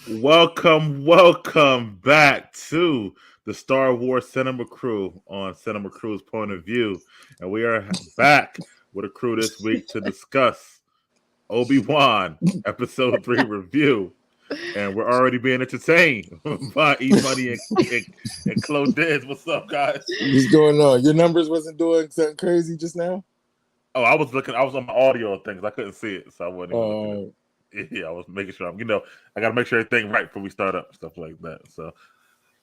Welcome back to the Star Wars Cinema Crew on Cinema Crew's Point of View. And we are back with a crew this week to discuss Obi-Wan Episode 3 review. And we're already being entertained by E-Money and Claudez. What's up, guys? What's going on? Your numbers wasn't doing something crazy just now? Oh, I was on my audio things. I couldn't see it, so I wasn't even looking at it. Yeah, I was making sure I got to make sure everything right before we start up, stuff like that. So,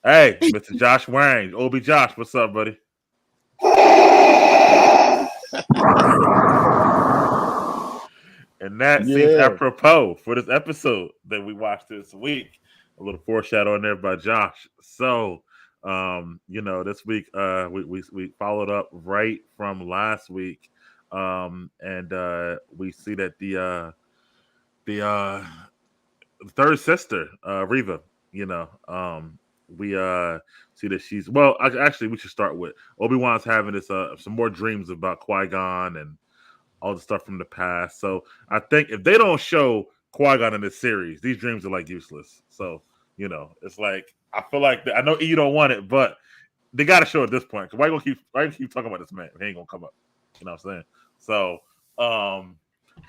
hey, Mr. Josh Wang, Obi Josh, what's up, buddy? And that seems apropos for this episode that we watched this week. A little foreshadowing there by Josh. So, this week we followed up right from last week, and we see that the third sister, Reva, we see that she's actually we should start with Obi-Wan's having this some more dreams about Qui-Gon and all the stuff from the past. So I think if they don't show Qui-Gon in this series, these dreams are like useless. So, it's like I feel like I know you don't want it, but they gotta show at this point. Cause why you keep talking about this man? He ain't gonna come up. You know what I'm saying? So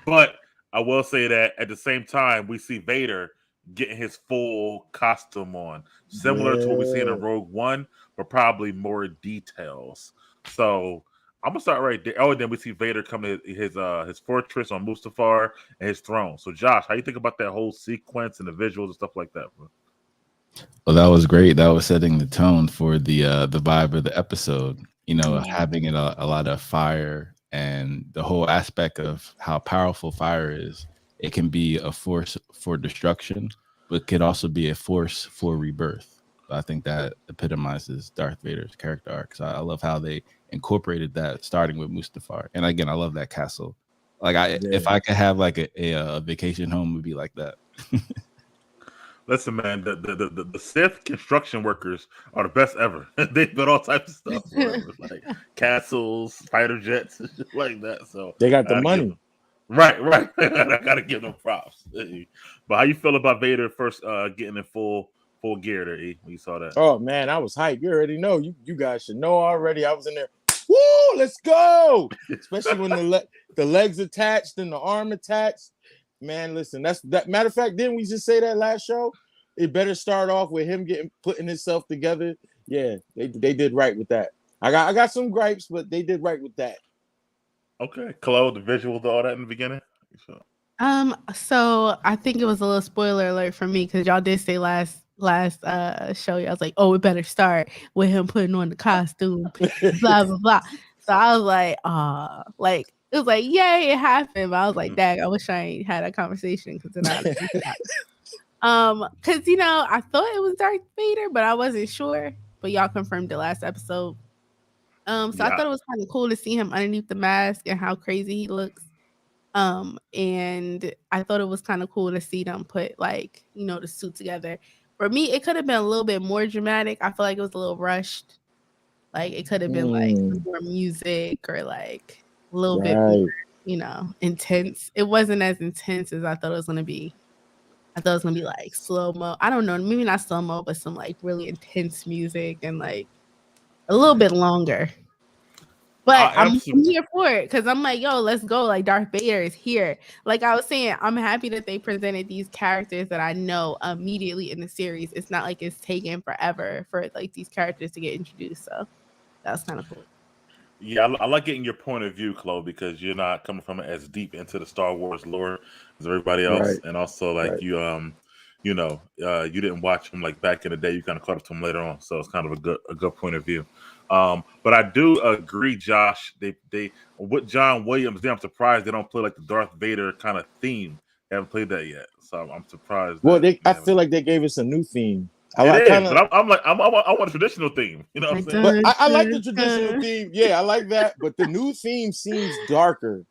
but I will say that at the same time, we see Vader getting his full costume on, similar to what we see in Rogue One, but probably more details. So I'm gonna start right there. Oh, and then we see Vader come to his fortress on Mustafar and his throne. So, Josh, how you think about that whole sequence and the visuals and stuff like that, bro? Well, that was great. That was setting the tone for the vibe of the episode. Having it a lot of fire. And the whole aspect of how powerful fire is, it can be a force for destruction, but could also be a force for rebirth. I think that epitomizes Darth Vader's character arc. So I love how they incorporated that, starting with Mustafar. And again, I love that castle. If I could have like a vacation home, it would be like that. Listen, man, the Sith construction workers are the best ever. They built all types of stuff, like castles, fighter jets, and shit like that. So they got the money. Right. I gotta give them props. But how you feel about Vader first getting in full gear there, E, when you saw that? Oh man, I was hyped. You already know. You guys should know already. I was in there. Woo, let's go! Especially when the legs attached and the arm attached. Man, listen, that's that. Matter of fact, didn't we just say that last show? It better start off with him putting himself together. Yeah, they did right with that. I got some gripes, but they did right with that. Okay, Chloe, the visuals, all that in the beginning. So I think it was a little spoiler alert for me because y'all did say last show, I was like, oh, it better start with him putting on the costume, blah blah blah. So I was like, it was like, yay, it happened. But I was like, dang, I wish I ain't had a conversation because then because I thought it was Darth Vader, but I wasn't sure. But y'all confirmed the last episode. I thought it was kind of cool to see him underneath the mask and how crazy he looks. And I thought it was kind of cool to see them put the suit together. For me, it could have been a little bit more dramatic. I feel like it was a little rushed. Like it could have been like more music or like a little bit more, intense. It wasn't as intense as I thought it was gonna be. I thought it was gonna be like slow-mo. I don't know, maybe not slow-mo, but some like really intense music and like a little bit longer. But I'm here for it because I'm like, yo, let's go. Like Darth Vader is here. Like I was saying, I'm happy that they presented these characters that I know immediately in the series. It's not like it's taken forever for like these characters to get introduced. So that's kind of cool. Yeah, I like getting your point of view, Chloe, because you're not coming from it as deep into the Star Wars lore as everybody else, and also like you didn't watch them like back in the day. You kind of caught up to them later on, so it's kind of a good point of view. But I do agree, Josh. They with John Williams, I'm surprised they don't play like the Darth Vader kind of theme. They haven't played that yet, so I'm surprised. Well, I feel like they gave us a new theme. I want a traditional theme. You know what I'm saying? But I like the traditional theme. Yeah, I like that. But the new theme seems darker.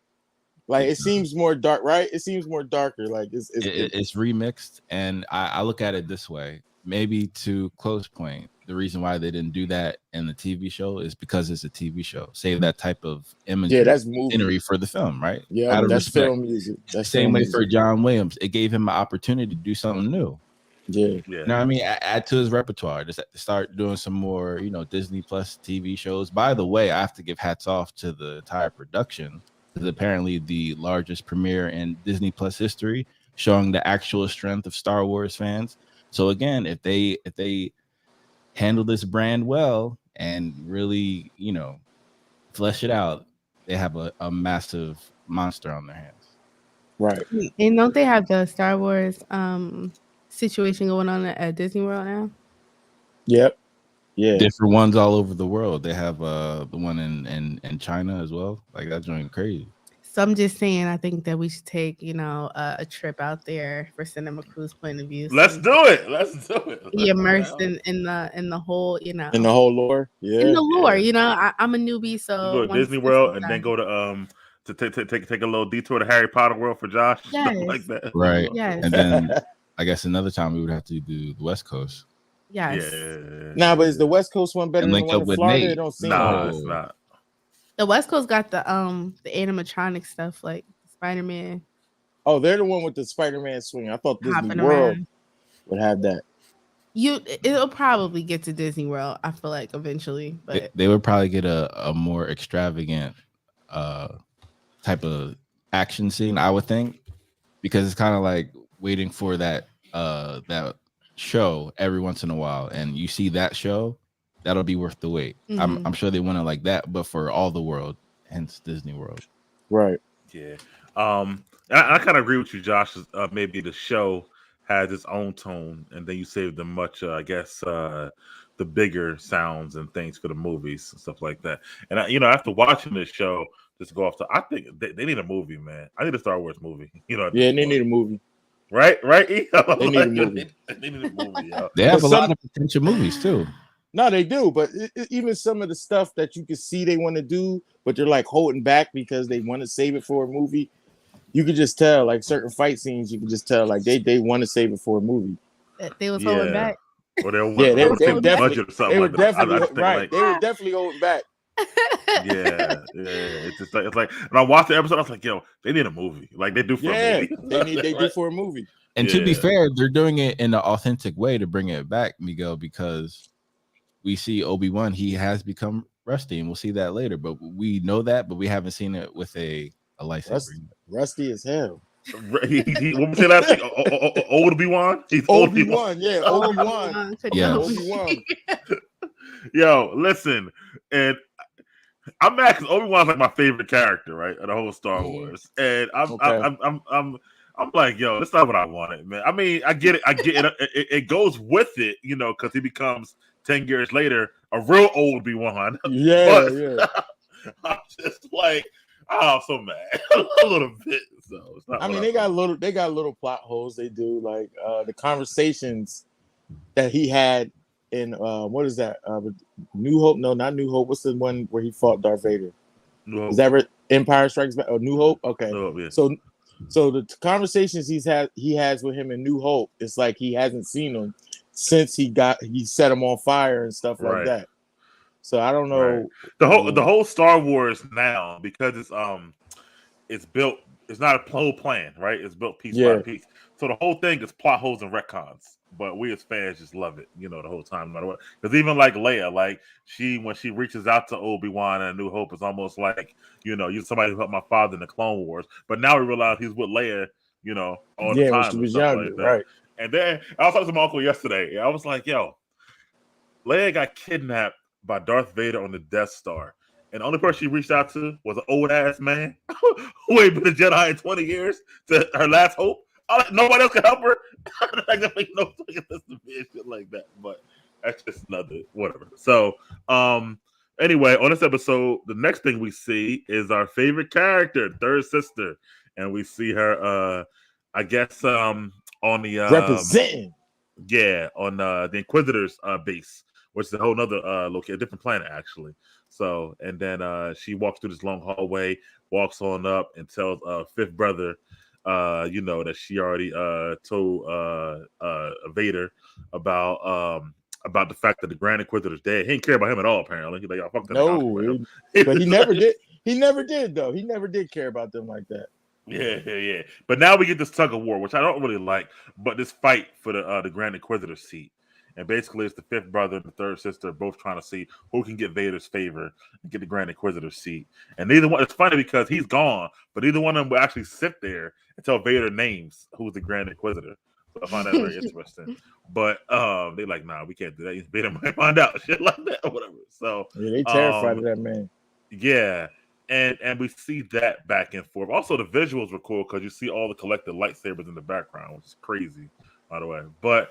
Like it seems more dark, right? It seems more darker. Like it's remixed, and I look at it this way. Maybe to close point, the reason why they didn't do that in the TV show is because it's a TV show. Save that type of imagery, that's movie for the film, right? Yeah, that's film music. That's same way for John Williams. It gave him an opportunity to do something new. Yeah. You know what I mean? Add to his repertoire. Just start doing some more, Disney Plus TV shows. By the way, I have to give hats off to the entire production. It's apparently the largest premiere in Disney Plus history, showing the actual strength of Star Wars fans. So again, if they handle this brand well and really, flesh it out, they have a massive monster on their hands. Right. And don't they have the Star Wars situation going on at Disney World now? Yep. Yeah. Different ones all over the world. They have the one in China as well. Like that joint crazy. So I'm just saying, I think that we should take, a trip out there for Cinema Crew's point of view. Let's do it. Let's do it. Be immersed in the whole, in the whole lore. Yeah. In the lore, I'm a newbie, so go to Disney World and then go to take a little detour to Harry Potter World for Josh. Yes. Stuff like that. Right. Yes. And then I guess another time we would have to do the West Coast. Yes. Yeah. Nah, but is the West Coast one better And than link the one up in with Florida? Nate. It don't seem Nah, like it's not. The West Coast got the animatronic stuff like Spider-Man. Oh, they're the one with the Spider-Man swing. I thought Disney Hopping World around. would have that. It'll probably get to Disney World, I feel like, eventually. But They would probably get a more extravagant type of action scene, I would think, because it's kind of like waiting for that show every once in a while, and you see that show, that'll be worth the wait. Mhm. I'm sure they want it like that, but for all the world, hence Disney World. Right. Yeah. I kind of agree with you, Josh. Maybe the show has its own tone, and then you save the much, I guess, the bigger sounds and things for the movies and stuff like that. And after watching this show, just go off to, I think they need a movie, man. I need a Star Wars movie. Yeah, they need a movie. Right. They need a movie. They need a movie. Yo. They have But a lot of potential movies too. No, they do, but even some of the stuff that you can see they want to do, but they're like holding back because they want to save it for a movie. You could just tell, like certain fight scenes, you can just tell, like they want to save it for a movie. that they was holding back. Or they They were budget or something. They were like that. definitely I just think, right. like, They were definitely holding back. yeah. It's just like when I watched the episode, I was like, yo, they need a movie. Like they do for a movie. They do for a movie. And to be fair, they're doing it in an authentic way to bring it back, Miguel, because we see Obi-Wan, he has become rusty, and we'll see that later. But we know that, but we haven't seen it with a lightsaber. Rusty as hell. What was the last thing? Obi-Wan? He's Obi-Wan, yeah, Obi-Wan. Yeah. Obi-Wan. Yo, listen, and I'm mad because Obi-Wan's like my favorite character, right, of the whole Star Wars, and I'm like, yo, that's not what I wanted, man. I mean, I get it, it goes with it, because he becomes 10 years later a real Obi-Wan. Yeah, but I'm just like, I'm so mad a little bit. So it's not. I mean, they got little plot holes. They do, like the conversations that he had in what is that? New Hope? No, not New Hope. What's the one where he fought Darth Vader? New Hope. Is that Empire Strikes Back or New Hope? Okay. New Hope, yeah. So the conversations he has with him in New Hope, it's like he hasn't seen him since he set him on fire and stuff like that. So I don't know. Right. The whole Star Wars now, because it's built. It's not a whole plan, right? It's built piece by piece. So the whole thing is plot holes and retcons. But we as fans just love it, the whole time, no matter what. Because even like Leia, like when she reaches out to Obi-Wan and New Hope, it's almost like, you're somebody who helped my father in the Clone Wars. But now we realize he's with Leia, all the time. When she was younger, like that. right? And then I was talking to my uncle yesterday. I was like, yo, Leia got kidnapped by Darth Vader on the Death Star. And the only person she reached out to was an old ass man who ain't been a Jedi in 20 years to her last hope. Nobody else can help her. Like that make no shit like that. But that's just another whatever. So anyway, on this episode, the next thing we see is our favorite character, third sister. And we see her I guess on the representing. Yeah, on the Inquisitors base, which is a whole nother location, a different planet actually. So, and then she walks through this long hallway, walks on up, and tells fifth brother, that she already told Vader about the fact that the Grand Inquisitor's dead. He didn't care about him at all. Apparently, he's like, "I fucked him." No, but he never did. He never did though. He never did care about them like that. Yeah. But now we get this tug of war, which I don't really like, but this fight for the Grand Inquisitor seat. And basically, it's the fifth brother and the third sister both trying to see who can get Vader's favor and get the Grand Inquisitor seat. And neither one, it's funny because he's gone, but neither one of them will actually sit there until Vader names who's the Grand Inquisitor. So I find that very interesting. But they're like, nah, we can't do that. Vader might find out, shit like that or whatever. So Yeah, they terrified of that man. yeah. And we see that back and forth. Also, the visuals were cool because you see all the collected lightsabers in the background, which is crazy, by the way. But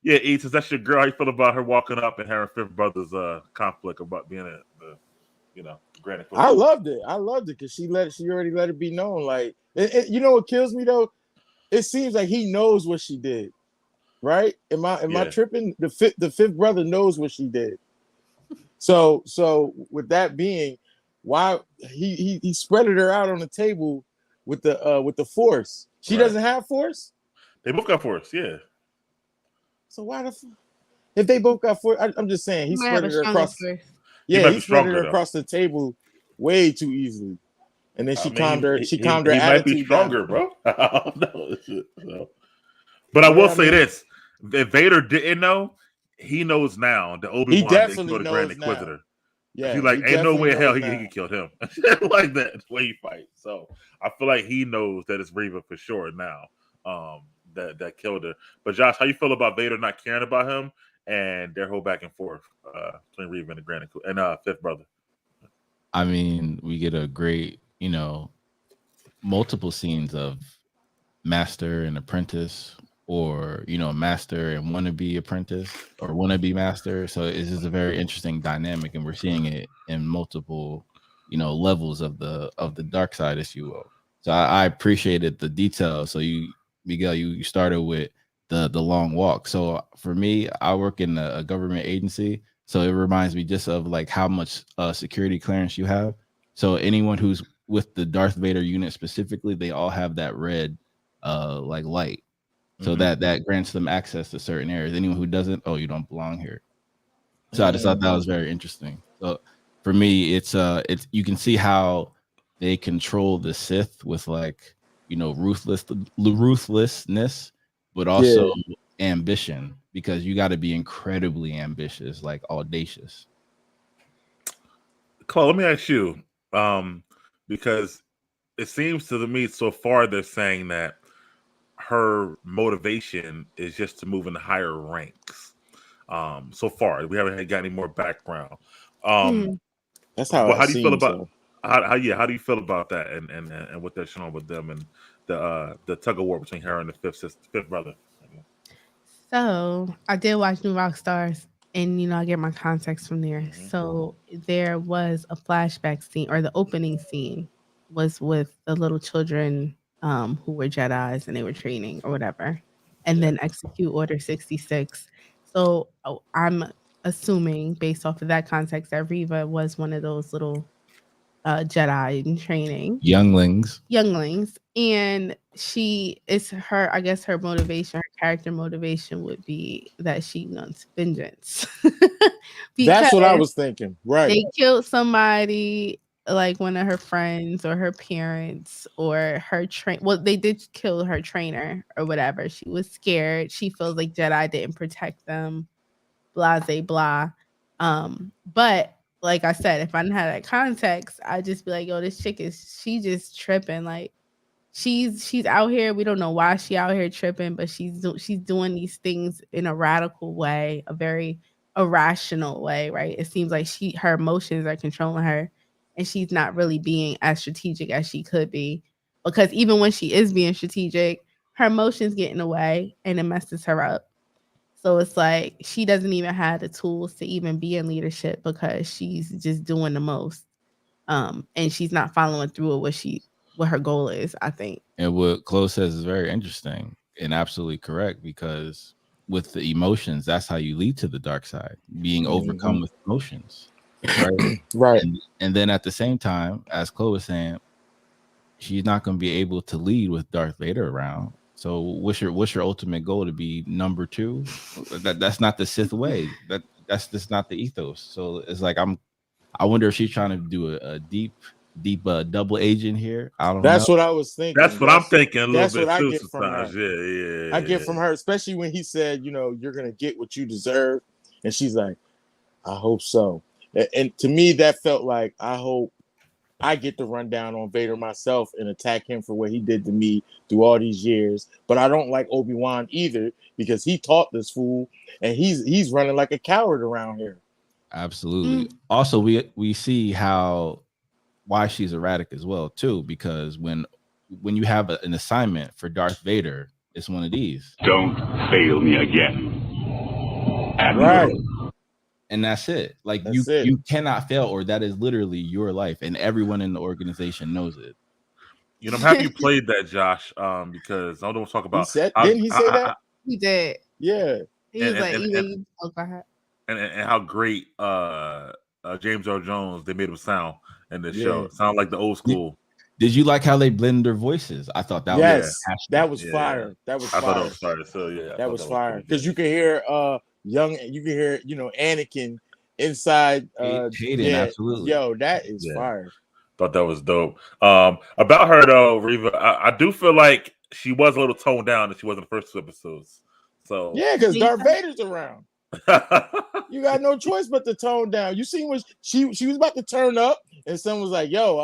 yeah, Eats, is that your girl? How you feel about her walking up and her fifth brother's conflict about being the Grand Inquisitor? I loved it because she already let it be known. Like, you know what kills me though? It seems like he knows what she did, right? Am I tripping? The fifth brother knows what she did. So with that being, why he spreaded her out on the table with the Force? She doesn't have Force. They both got Force, yeah. So why if they both got Force? I'm just saying he spread her across. Yeah, he spread her across the table way too easily, and then she calmed her. She calmed her attitude. He might be stronger, bro. I don't know. So. But I will say this: if Vader didn't know, he knows now that Obi-Wan didn't kill the Grand Inquisitor. Yeah, he's like, ain't no way in hell he can kill him like that. The way he fights. So I feel like he knows that it's Reva for sure now. That killed her. But Josh, how you feel about Vader not caring about him and their whole back and forth between Reva and the Grand and fifth brother? I mean, we get a great, multiple scenes of master and apprentice, or master and wannabe apprentice, or wannabe master. So it's just a very interesting dynamic, and we're seeing it in multiple, levels of the dark side, if you will. So I appreciated the detail. So Miguel, you started with the long walk. So for me, I work in a government agency, so it reminds me just of like how much security clearance you have. So anyone who's with the Darth Vader unit specifically, they all have that red like light. So that grants them access to certain areas. Anyone who doesn't, you don't belong here. So I just thought that was very interesting. So for me, it's you can see how they control the Sith with like ruthlessness, but also ambition, because you got to be incredibly ambitious, like audacious. Cole, let me ask you, because it seems to me so far they're saying that her motivation is just to move in the higher ranks. So far, we haven't got any more background. That's how. How do you feel about how do you feel about that and what they're showing with them and the tug of war between her and the fifth brother? So I did watch New Rock Stars, and I get my context from there. So there was a flashback scene, or the opening scene was with the little children who were Jedis and they were training or whatever, and then execute Order 66. So I'm assuming, based off of that context, that Reva was one of those little Jedi in training, younglings, and it's her. I guess her motivation, her character motivation, would be that she wants vengeance. That's what I was thinking. Right? They killed somebody, like one of her friends or her parents or her well, they did kill her trainer or whatever. She was scared. She feels like Jedi didn't protect them. Blah, blah. But like I said, if I didn't have that context, I'd just be like, yo, this chick she just tripping. Like she's out here. We don't know why she out here tripping, but she's doing these things in a radical way, a very irrational way, right? It seems like her emotions are controlling her, and she's not really being as strategic as she could be, because even when she is being strategic, her emotions get in the way and it messes her up. So it's like she doesn't even have the tools to even be in leadership because she's just doing the most. And she's not following through with what her goal is, I think. And what Chloe says is very interesting and absolutely correct, because with the emotions, that's how you lead to the dark side, being overcome with emotions. Right. Right. And then at the same time, as Chloe was saying, she's not going to be able to lead with Darth Vader around. So what's your ultimate goal? To be number two? That's not the Sith way. That's just not the ethos. So it's like I wonder if she's trying to do a deep deep double agent here. I don't That's know. what I was thinking. That's what I'm thinking a little That's bit what I too get from her. sometimes. Yeah. I get from her, especially when he said, you know, you're gonna get what you deserve, and she's like, I hope so. And to me, that felt like I hope I get to run down on Vader myself and attack him for what he did to me through all these years. But I don't like Obi-Wan either because he taught this fool, and he's running like a coward around here. Absolutely. Also, we see why she's erratic as well too, because when you have an assignment for Darth Vader, it's one of these. Don't fail me again. Right. And that's it. Like That's you cannot fail, or that is literally your life, and everyone in the organization knows it. You know, I'm happy you played that, Josh, because I don't talk about. Didn't he say that? He did. Yeah. He was like, and how great James Earl Jones, they made him sound in this show. It sounded like the old school. Did you like how they blend their voices? I thought that that was fire. That was fire. I thought it was fire. So yeah, that was fire because you could hear you can hear Anakin inside Hayden, absolutely. Yo, that is fire. Thought that was dope. About her though, Reva, I do feel like she was a little toned down that she was in the first 2 episodes. So yeah, because Darth Vader's around. You got no choice but to tone down. You seen when she was about to turn up, and someone was like, "Yo,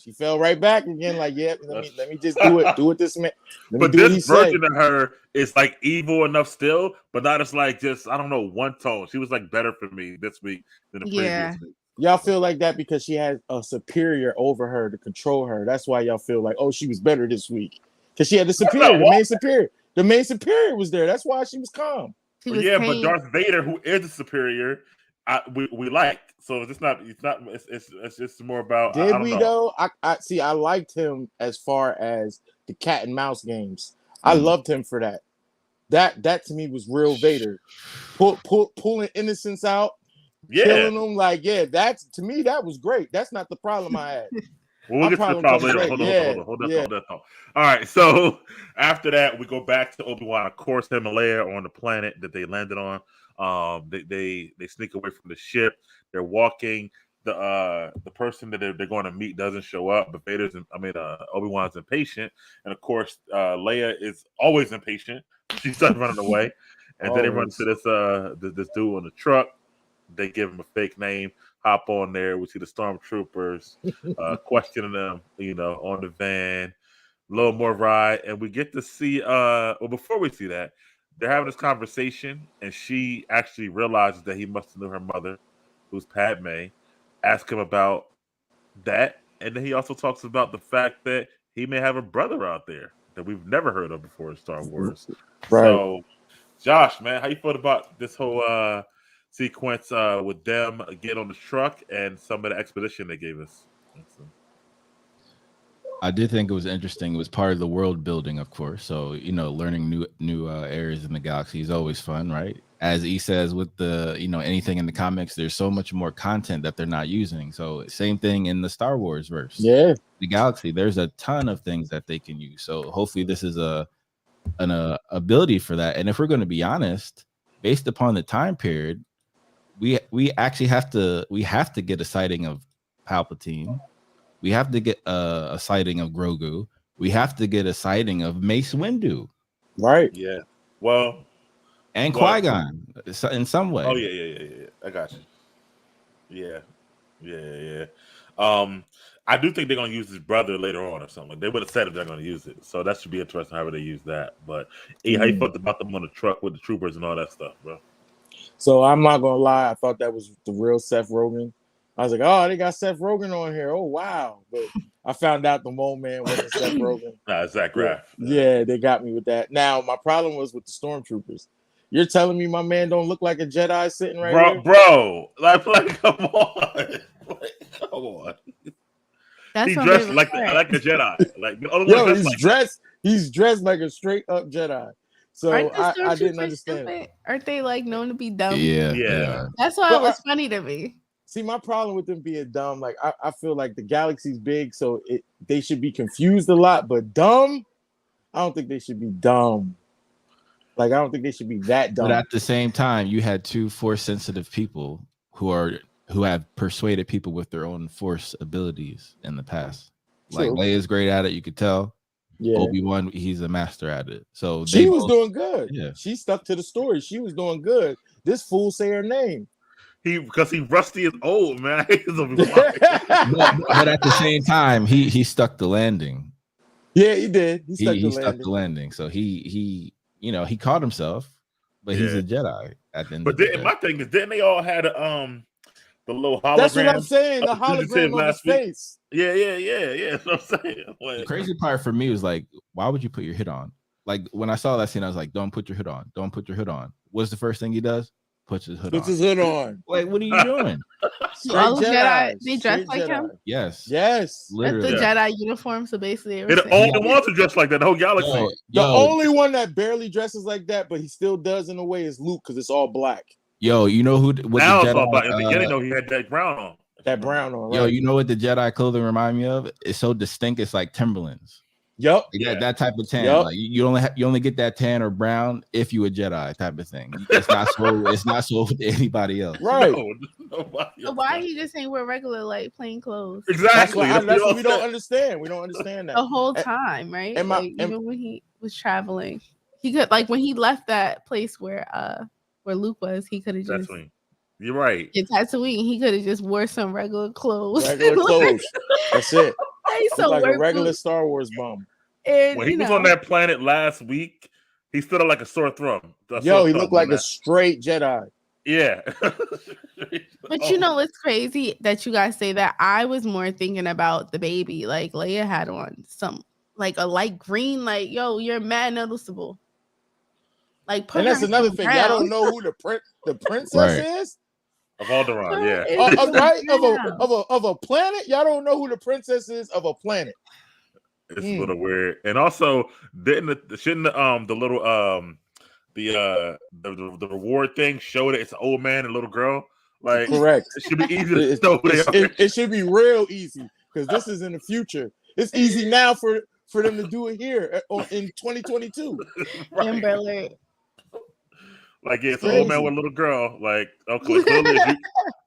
She fell right back again, like, yeah, let me just do it this man. But this version of her is like evil enough still, but not as like just, I don't know, one tone. She was like better for me this week than the previous week. Y'all feel like that because she had a superior over her to control her. That's why y'all feel like, oh, she was better this week. Because she had the superior, the main superior. The main superior was there. That's why she was calm. But Darth Vader, who is the superior, we like. So it's just more about. Did we though? I see. I liked him as far as the cat and mouse games. I loved him for that. That to me was real Vader, pulling innocence out, killing them. Like that's to me that was great. That's not the problem I had. We'll get to the problem later. Hold on. All right. So after that, we go back to Obi-Wan. Of course, him and Leia are on the planet that they landed on. They sneak away from the ship. They're walking. The person that they're going to meet doesn't show up, but Obi-Wan's impatient, and of course, Leia is always impatient. She starts running away, and then they run to this dude on the truck. They give him a fake name. Hop on there. We see the stormtroopers questioning them, on the van. A little more ride, and we get to see. Before we see that, they're having this conversation, and she actually realizes that he must have known her mother, who's Padme. Ask him about that, and then he also talks about the fact that he may have a brother out there that we've never heard of before in Star Wars. Right. So, Josh, man, how you feel about this whole sequence with them get on the truck and some of the exposition they gave us? I did think it was interesting. It was part of the world building, of course. So, learning new areas in the galaxy is always fun, right? As E says with the, anything in the comics, there's so much more content that they're not using. So same thing in the Star Wars verse. Yeah. The galaxy, there's a ton of things that they can use. So hopefully this is an ability for that. And if we're going to be honest, based upon the time period, we actually have to get a sighting of Palpatine. We have to get a sighting of Grogu. We have to get a sighting of Mace Windu. Right. Yeah. Well. And Qui-Gon in some way. Oh, yeah. I got you. Yeah. I do think they're going to use his brother later on or something. They would have said if they're going to use it. So that should be interesting however they use that. But how you felt about them on the truck with the troopers and all that stuff, bro? So I'm not going to lie. I thought that was the real Seth Rogen. I was like, oh, they got Seth Rogen on here. Oh, wow. But I found out the Mole Man wasn't Seth Rogen. Nah, Zach Braff. Yeah, they got me with that. Now, my problem was with the stormtroopers. You're telling me my man don't look like a Jedi sitting right here? Bro, like come on. Come on. He's dressed like a Jedi. He's dressed like a straight up Jedi. So I didn't understand it. Aren't they like known to be dumb? Yeah. That's why it was funny to me. See, my problem with them being dumb, like I feel like the galaxy's big, so they should be confused a lot, but dumb, I don't think they should be dumb. Like, I don't think they should be that dumb. But at the same time, you had two Force-sensitive people who are who have persuaded people with their own Force abilities in the past. Like True. Leia's great at it, you could tell. Yeah. Obi-Wan, he's a master at it. So She they was both, doing good. yeah. She stuck to the story. She was doing good. This fool say her name. Because he rusty is old, man. I hate his Obi-Wan. but at the same time, he stuck the landing. Yeah, he did. He stuck He stuck the landing. So he he caught himself, but he's a Jedi at the end but of the day. My thing is, didn't they all had the little hologram? That's what I'm saying. The hologram on his face. Yeah. That's what I'm saying. Like, The crazy part for me was like, why would you put your hood on? Like when I saw that scene, I was like, don't put your hood on. Don't put your hood on. What's the first thing he does? Puts his hood on. Like, what are you doing? All the Jedi, they dress like him? Yes. Literally. That's the Jedi uniform, so basically they're the only ones who dress like that, the whole galaxy. The only one that barely dresses like that, but he still does in a way, is Luke, because it's all black. Yo, you know what now the it's Jedi, all black. At the beginning, though, he had that brown on. That brown on, right? Yo, you know what the Jedi clothing remind me of? It's so distinct, it's like Timberlands. Yep. That type of tan. Like you only get that tan or brown if you a Jedi type of thing. It's not so with anybody else. Right. So why he just ain't wear regular like plain clothes? Exactly. That's what we don't understand. We don't understand that. The whole time, right? Even when he was traveling. He could when he left that place where Luke was, he could have just You're right. In Tatooine, he could have just wore some regular clothes. That's it. He's so like a regular Star Wars bum. And, when he was on that planet last week, he stood up like a sore thumb. He looked like a straight Jedi. Yeah. But you know what's crazy that you guys say that? I was more thinking about the baby. Like Leia had on some like a light green, like, yo, you're mad noticeable. Like, and that's another thing. Y'all don't know who the princess is? Of Alderaan, yeah. Right? Of a planet? Y'all don't know who the princess is of a planet. It's a little weird. And also, shouldn't the little the reward thing show that it's an old man and little girl? Like, correct. It should be easy to know who they are. It should be real easy because this is in the future. It's easy now for them to do it here in 2022. Right. Like, it's an old man with a little girl. Like, okay,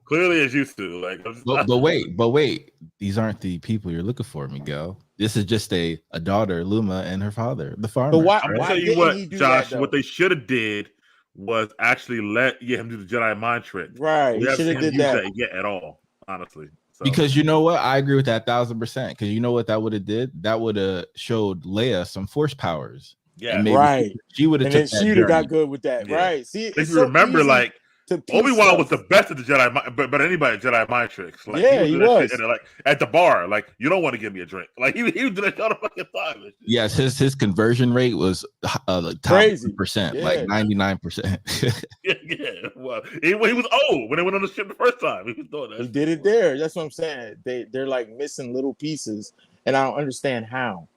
clearly as used to. Like, but wait, these aren't the people you're looking for, Miguel. This is just a daughter, Luma, and her father, the farmer. But I'm gonna tell you what, Josh. What they should have did was actually let him do the Jedi mind trick. Right, we haven't seen him use that yet at all, honestly. So. Because you know what, I agree with that 1000%. Because you know what that would have did? That would have showed Leia some force powers. Yeah, right. She would have. And then she would have got good with that, right? See, if you remember, like Obi-Wan was the best at the Jedi, but anybody Jedi mind tricks. Like, he was. Like at the bar, like, you don't want to give me a drink. Like he would do that all the fucking time. Yes, his conversion rate was like crazy percent, like 99%. Yeah. Well, he was old when they went on the ship the first time. He was doing that. He did it there. That's what I'm saying. They're like missing little pieces, and I don't understand how.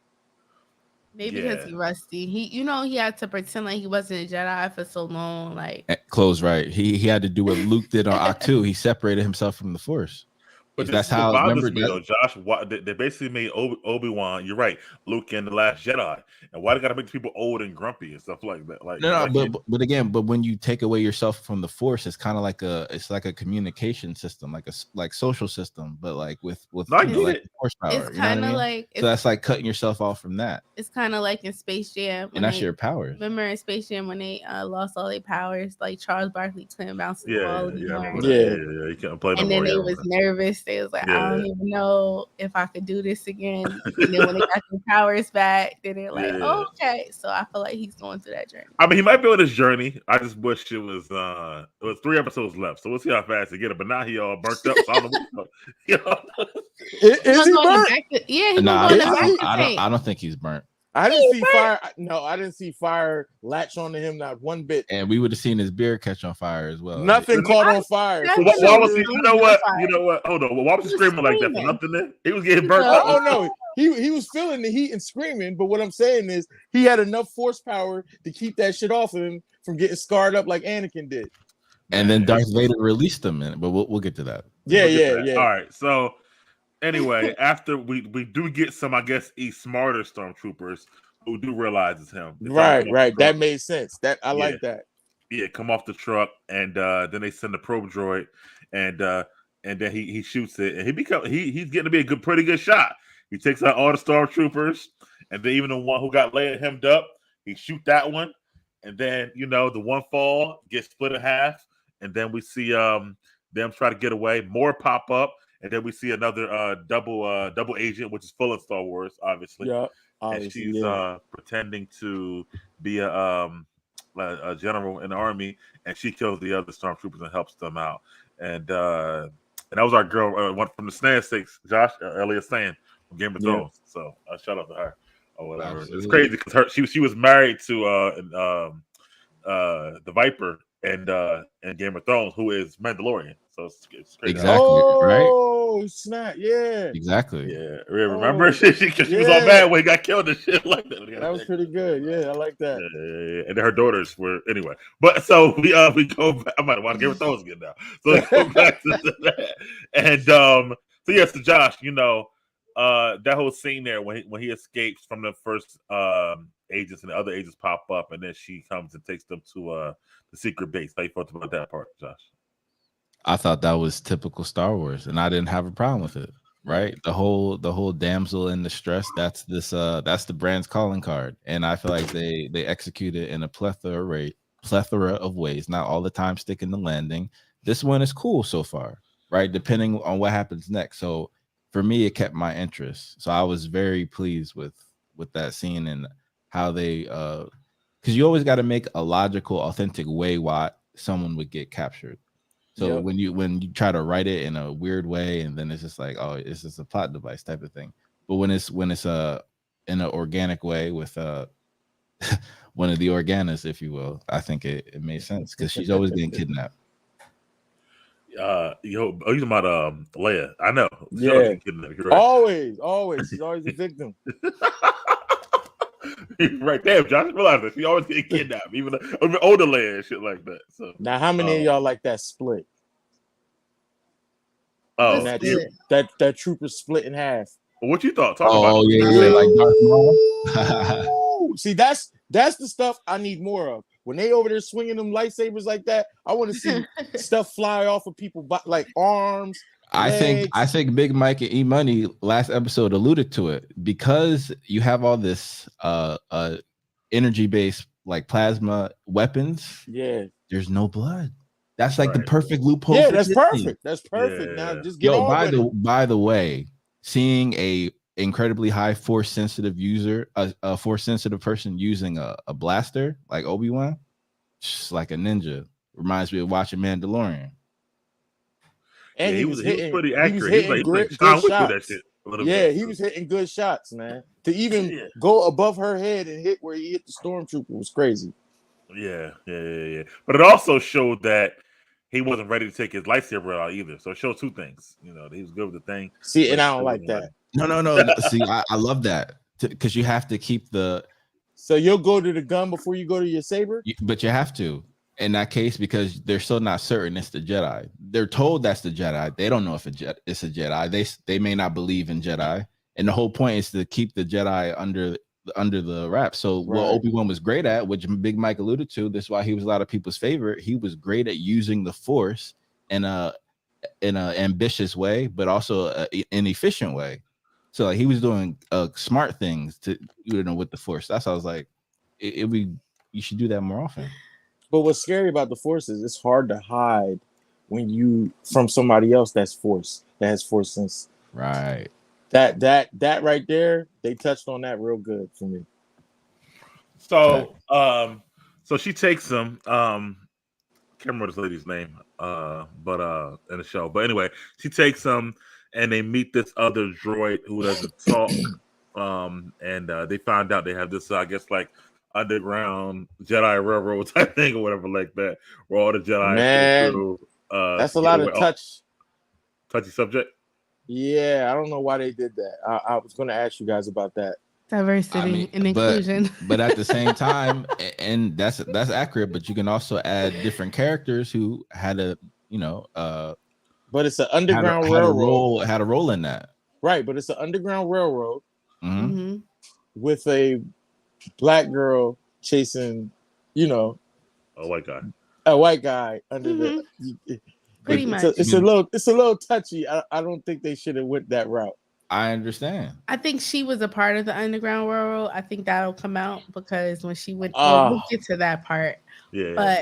Maybe because he's rusty. He had to pretend like he wasn't a Jedi for so long. Like, close, right? He had to do what Luke did on Ahch-To. He separated himself from the Force. But that's how. Remember, though, Josh. They basically made Obi-Wan. You're right, Luke and the Last Jedi. And why they gotta make people old and grumpy and stuff like that? Like, but when you take away yourself from the Force, it's kind of like a communication system, like social system, but like with Force power. It's kind of like so that's like cutting yourself off from that. It's kind of like in Space Jam, and that's your powers. Remember in Space Jam when they lost all their powers, like Charles Barkley couldn't bounce the ball anymore. Yeah, he can't play no more. And then they was nervous. They was like, I don't even know if I could do this again. And then when they got their powers back, then they're like, oh, okay. So I feel like he's going through that journey. I mean, he might be on his journey. I just wish it was 3 episodes left. So we'll see how fast he get it. But now he all burnt up. So I don't know. Is he burnt? I don't think he's burnt. I didn't see fire. No, I didn't see fire latch onto him not one bit. And we would have seen his beard catch on fire as well. Nothing caught on fire. You know what? Hold on. Why was he screaming like that for nothing? Then he was getting burnt up. Oh no, he was feeling the heat and screaming. But what I'm saying is, he had enough force power to keep that shit off of him from getting scarred up like Anakin did. And then Darth Vader released him in it, but we'll get to that. Yeah. All right, so. Anyway, after we do get some, I guess, smarter stormtroopers who do realize it's him. Right. That made sense. I like that. Yeah, come off the truck, and then they send the probe droid, and and then he shoots it, and he's getting to be a pretty good shot. He takes out all the stormtroopers, and then even the one who got Leia hemmed up, he shoot that one, and then the one fall gets split in half, and then we see them try to get away. More pop up, and then we see another double agent, which is full of Star Wars, obviously. Yeah, and she's pretending to be a general in the army, and she kills the other stormtroopers and helps them out. And that was our girl, one from the Snare Six, Josh earlier saying from Game of Thrones. So shout out to her or whatever. Absolutely. It's crazy because she was married to the Viper and Game of Thrones, who is Mandalorian. So it's crazy. Exactly, right? Oh snap! Yeah, exactly. Yeah, remember she was all mad when he got killed and shit like that. That was pretty good. Yeah, I like that. Yeah. And her daughters were anyway. But so we go back. I might want to Game of Thrones again now. So let's go back to that. And so Josh, that whole scene there when he escapes from the first agents and the other agents pop up, and then she comes and takes them to the secret base. How you felt about that part, Josh? I thought that was typical Star Wars, and I didn't have a problem with it. Right, the whole damsel in distress. That's the brand's calling card, and I feel like they execute it in a plethora of ways. Not all the time sticking the landing. This one is cool so far, right? Depending on what happens next. So for me, it kept my interest. So I was very pleased with that scene and how they because you always got to make a logical, authentic way why someone would get captured. So when you try to write it in a weird way, and then it's just like, oh, it's just a plot device type of thing. But when it's in an organic way with one of the Organas, if you will, I think it made sense because she's always getting kidnapped. You talking about Leia? I know. Yeah, right. always. She's always a victim. Right there, Josh. Realize that she always get kidnapped, even older Leia and shit like that. So now, how many of y'all like that split? Oh, that trooper split in half. What you thought? Talk about. Oh yeah, like Darth Maul. See, that's the stuff I need more of. When they over there swinging them lightsabers like that, I want to see stuff fly off of people like arms. I think Big Mike and E Money last episode alluded to it because you have all this energy based like plasma weapons. Yeah, there's no blood. That's like the perfect loophole. Yeah, that's perfect. That's perfect. Yeah. Now just get on. By the way, seeing a incredibly high force sensitive user, a force sensitive person using a blaster like Obi-Wan, just like a ninja, reminds me of watching Mandalorian. And he was pretty accurate. He was hitting good shots. He was hitting good shots, man. To even go above her head and hit where he hit the stormtrooper was crazy. Yeah. But it also showed that he wasn't ready to take his lightsaber out either. So it showed two things. He was good with the thing. See, and I don't like that. No. See, I love that because you have to keep the. So you'll go to the gun before you go to your saber? But you have to. In that case, because they're still not certain it's the Jedi. They're told that's the Jedi. They don't know if it's a Jedi. They may not believe in Jedi. And the whole point is to keep the Jedi under the wraps. So what Obi-Wan was great at, which Big Mike alluded to, that's why he was a lot of people's favorite. He was great at using the Force in a ambitious way, but also an efficient way. So like he was doing smart things with the Force. That's why I was like, you should do that more often. But what's scary about the Force is it's hard to hide when you from somebody else that has Force sense. Right. That right there, they touched on that real good for me. So so she takes him. Can't remember this lady's name, but in the show. But anyway, she takes him and they meet this other droid who doesn't talk. And they find out they have this, I guess, like underground Jedi railroad type thing or whatever like that, where all the Jedi through, that's a lot of touchy subject. Yeah, I don't know why they did that. I was going to ask you guys about that. Diversity and inclusion. But at the same time, and that's accurate, but you can also add different characters who had but it's an underground railroad. Had a role in that. Right, but it's an underground railroad with a black girl chasing, a white guy. A white guy under the. Pretty It's much. a little touchy. I don't think they should have went that route. I understand. I think she was a part of the Underground Railroad. I think that'll come out because when she went, we'll Oh. get to that part. Yeah. But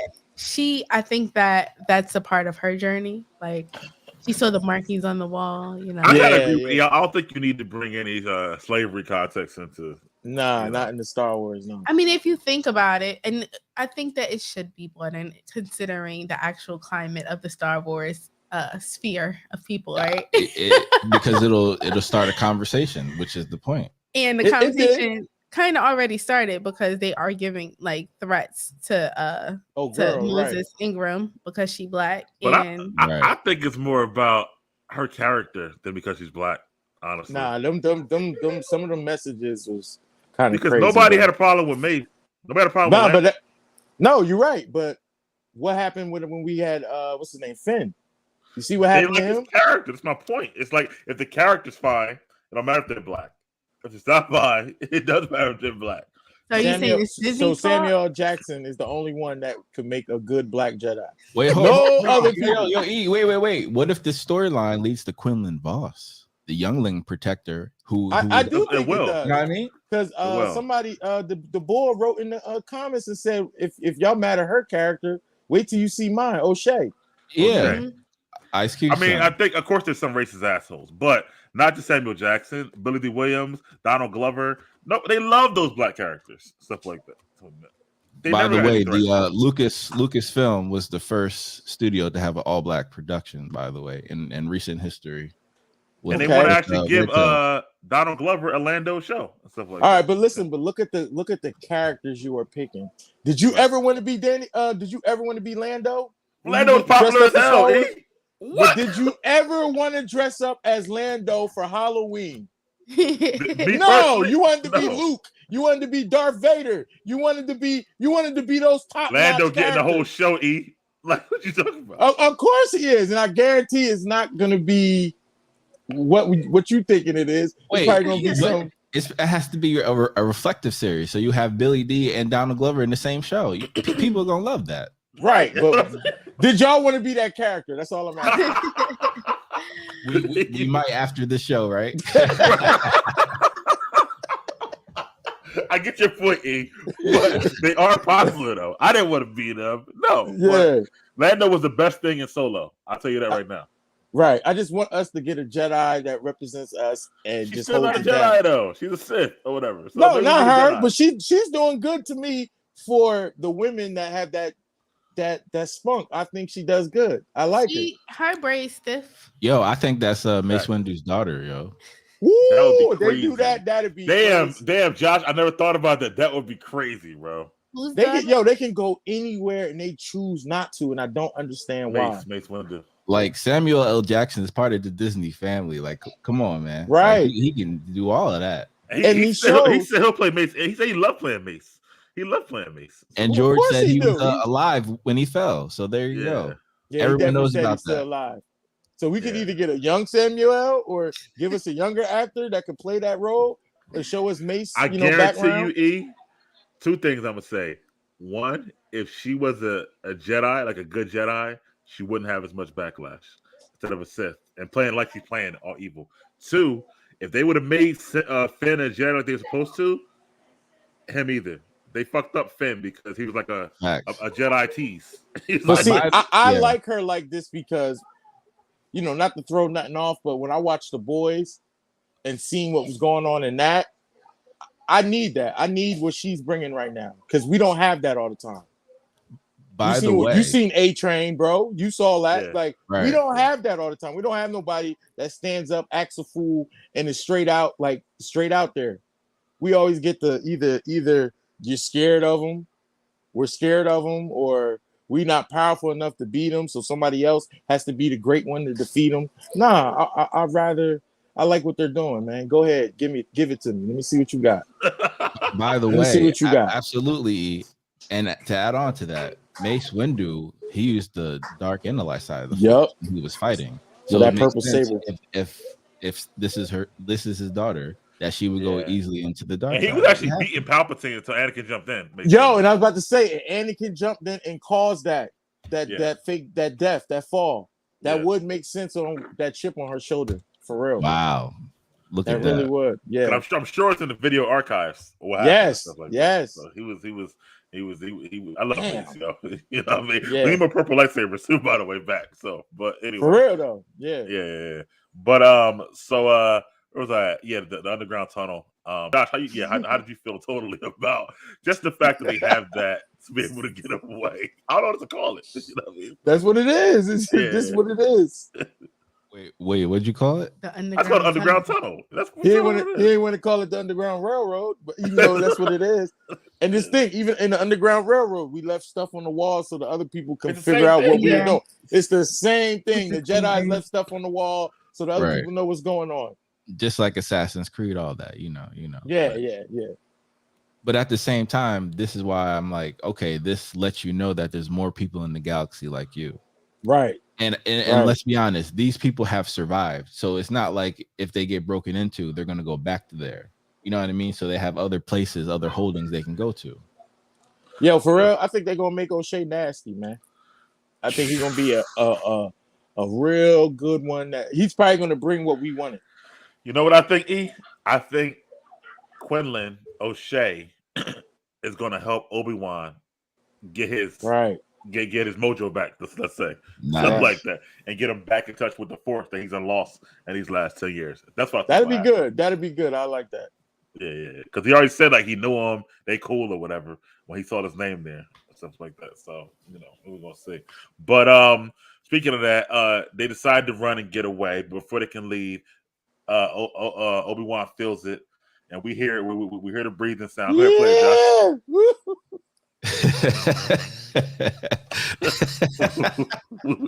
I think that's a part of her journey. Like she saw the markings on the wall, you know. I gotta agree. I don't think you need to bring any slavery context into. Nah, not in the Star Wars. No. I mean, if you think about it, and I think that it should be important considering the actual climate of the Star Wars sphere of people, right? Because it'll start a conversation, which is the point. And the conversation kind of already started because they are giving like threats to Moses Ingram because she black. But and I think it's more about her character than because she's black. Honestly, nah, them some of them messages was kind of because crazy. Nobody had a problem with Mace. Nobody had a problem with that. No, you're right. But what happened when we had what's his name, Finn? You see what happened to him? His character. That's my point. It's like if the character's fine, it don't matter if they're black. If it's not fine, it doesn't matter if they're black. So you saying it's Disney's Samuel L. Jackson is the only one that could make a good black Jedi. Wait, wait. What if this storyline leads to Quinlan Voss, the youngling protector? I do think it will. You know what I mean? Because somebody, the boy wrote in the comments and said, if y'all mad at her character, wait till you see mine, O'Shea. Yeah. Okay. Ice Cube. I mean, I think, of course, there's some racist assholes, but not just Samuel Jackson, Billy D. Williams, Donald Glover. No, they love those black characters, stuff like that. By the way, the Lucasfilm was the first studio to have an all-black production. By the way, in recent history, and they want to actually give Donald Glover a Lando show and stuff like that. All right, but listen, look at the characters you are picking. Did you ever want to be Danny? Did you ever want to be Lando? Lando's popular as hell. But did you ever want to dress up as Lando for Halloween? No, you wanted to be Luke. You wanted to be Darth Vader. You wanted to be those top. Lando getting the whole show. Like what you talking about? Of course he is, and I guarantee it's not going to be what you thinking it is. Wait, it's probably going to be some. It has to be a reflective series. So you have Billy D and Donald Glover in the same show. People are gonna love that. Right, but did y'all want to be that character? That's all I'm asking. we might after the show, right? I get your point, E. But they are popular though. I didn't want to be them. No. Yeah. Lando was the best thing in Solo. I'll tell you that right now. Right. I just want us to get a Jedi that represents us and she's just still hold not a it Jedi down. though. She's a Sith or whatever. So no, not her, but she's doing good to me for the women that have that spunk. I think she does good. I like it. Her braid stiff. Yo, I think that's Mace Windu's daughter, yo. Woo, if they do that, that'd be damn, crazy. Josh. I never thought about that. That would be crazy, bro. They can go anywhere and they choose not to, and I don't understand why. Mace Windu. Like Samuel L. Jackson is part of the Disney family. Like, come on, man. Right. Like, he can do all of that. He said he'll play Mace. He said he loved playing Mace. He loved playing Mace. And George said he was alive when he fell. So there you go. Yeah, everyone knows about he's still alive. So we could either get a young Samuel or give us a younger actor that could play that role or show us Mace. I guarantee background. you, E. Two things I'm gonna say. One, if she was a Jedi, like a good Jedi, she wouldn't have as much backlash instead of a Sith and playing like she's playing all evil. Two, if they would have made Finn a Jedi like they were supposed to, him either. They fucked up Finn because he was like a Jedi tease. But see, I like her like this because, not to throw nothing off, but when I watched The Boys and seeing what was going on in that, I need that. I need what she's bringing right now because we don't have that all the time. By the way, you seen A-Train, bro. You saw that. Yeah, we don't have that all the time. We don't have nobody that stands up, acts a fool, and is straight out there. We always get the either you're scared of them, we're scared of them, or we not powerful enough to beat them, so somebody else has to be the great one to defeat them. Nah, I like what they're doing, man. Go ahead, give it to me. Let me see what you got. By the way, see what you got. Absolutely. And to add on to that, Mace Windu, he used the dark and the light side of the force he was fighting. So that purple saber. If this is his daughter, that she would go easily into the dark. And he was actually beating Palpatine until Anakin jumped in. And I was about to say, Anakin jumped in and caused that death, that fall. That would make sense on that chip on her shoulder for real. Wow, look that at really that. would. Yeah, I'm sure it's in the video archives. What happened and yes, stuff like yes. that. So he was. I love these, yo. You know what I mean? Yeah. We need more purple lightsabers too, by the way, back. So, but anyway, For real though. Yeah. Yeah. But so where was I at? Yeah, the underground tunnel. Josh, how did you feel totally about just the fact that they have that to be able to get away? I don't know what to call it. You know what I mean? That's what it is. This is what it is. Wait, what'd you call it? The That's called underground tunnel. That's He ain't want to call it the Underground Railroad, but even though that's what it is. And this thing, even in the Underground Railroad, we left stuff on the wall so the other people can figure out what we know. It's the same thing. The Jedi left stuff on the wall so the other people know what's going on. Just like Assassin's Creed, all that, you know. Yeah. But at the same time, this is why I'm like, okay, this lets you know that there's more people in the galaxy like you. Right. And let's be honest, these people have survived. So it's not like if they get broken into, they're going to go back to there. You know what I mean? So they have other places, other holdings they can go to. Yo, for real, I think they're going to make O'Shea nasty, man. I think he's going to be a real good one. That he's probably going to bring what we wanted. You know what I think, E? I think Quinlan O'Shea is going to help Obi-Wan get his get his mojo back. Let's say something like that, and get him back in touch with the Force that he's lost in these last 10 years. That's what that'd be good. That'd be good. I like that. Yeah. Because he already said like he knew him, they cool or whatever when he saw his name there, stuff like that. So we're gonna see. But speaking of that, they decide to run and get away. But before they can leave, Obi-Wan feels it, and we hear the breathing sound. Go ahead, play it, Josh.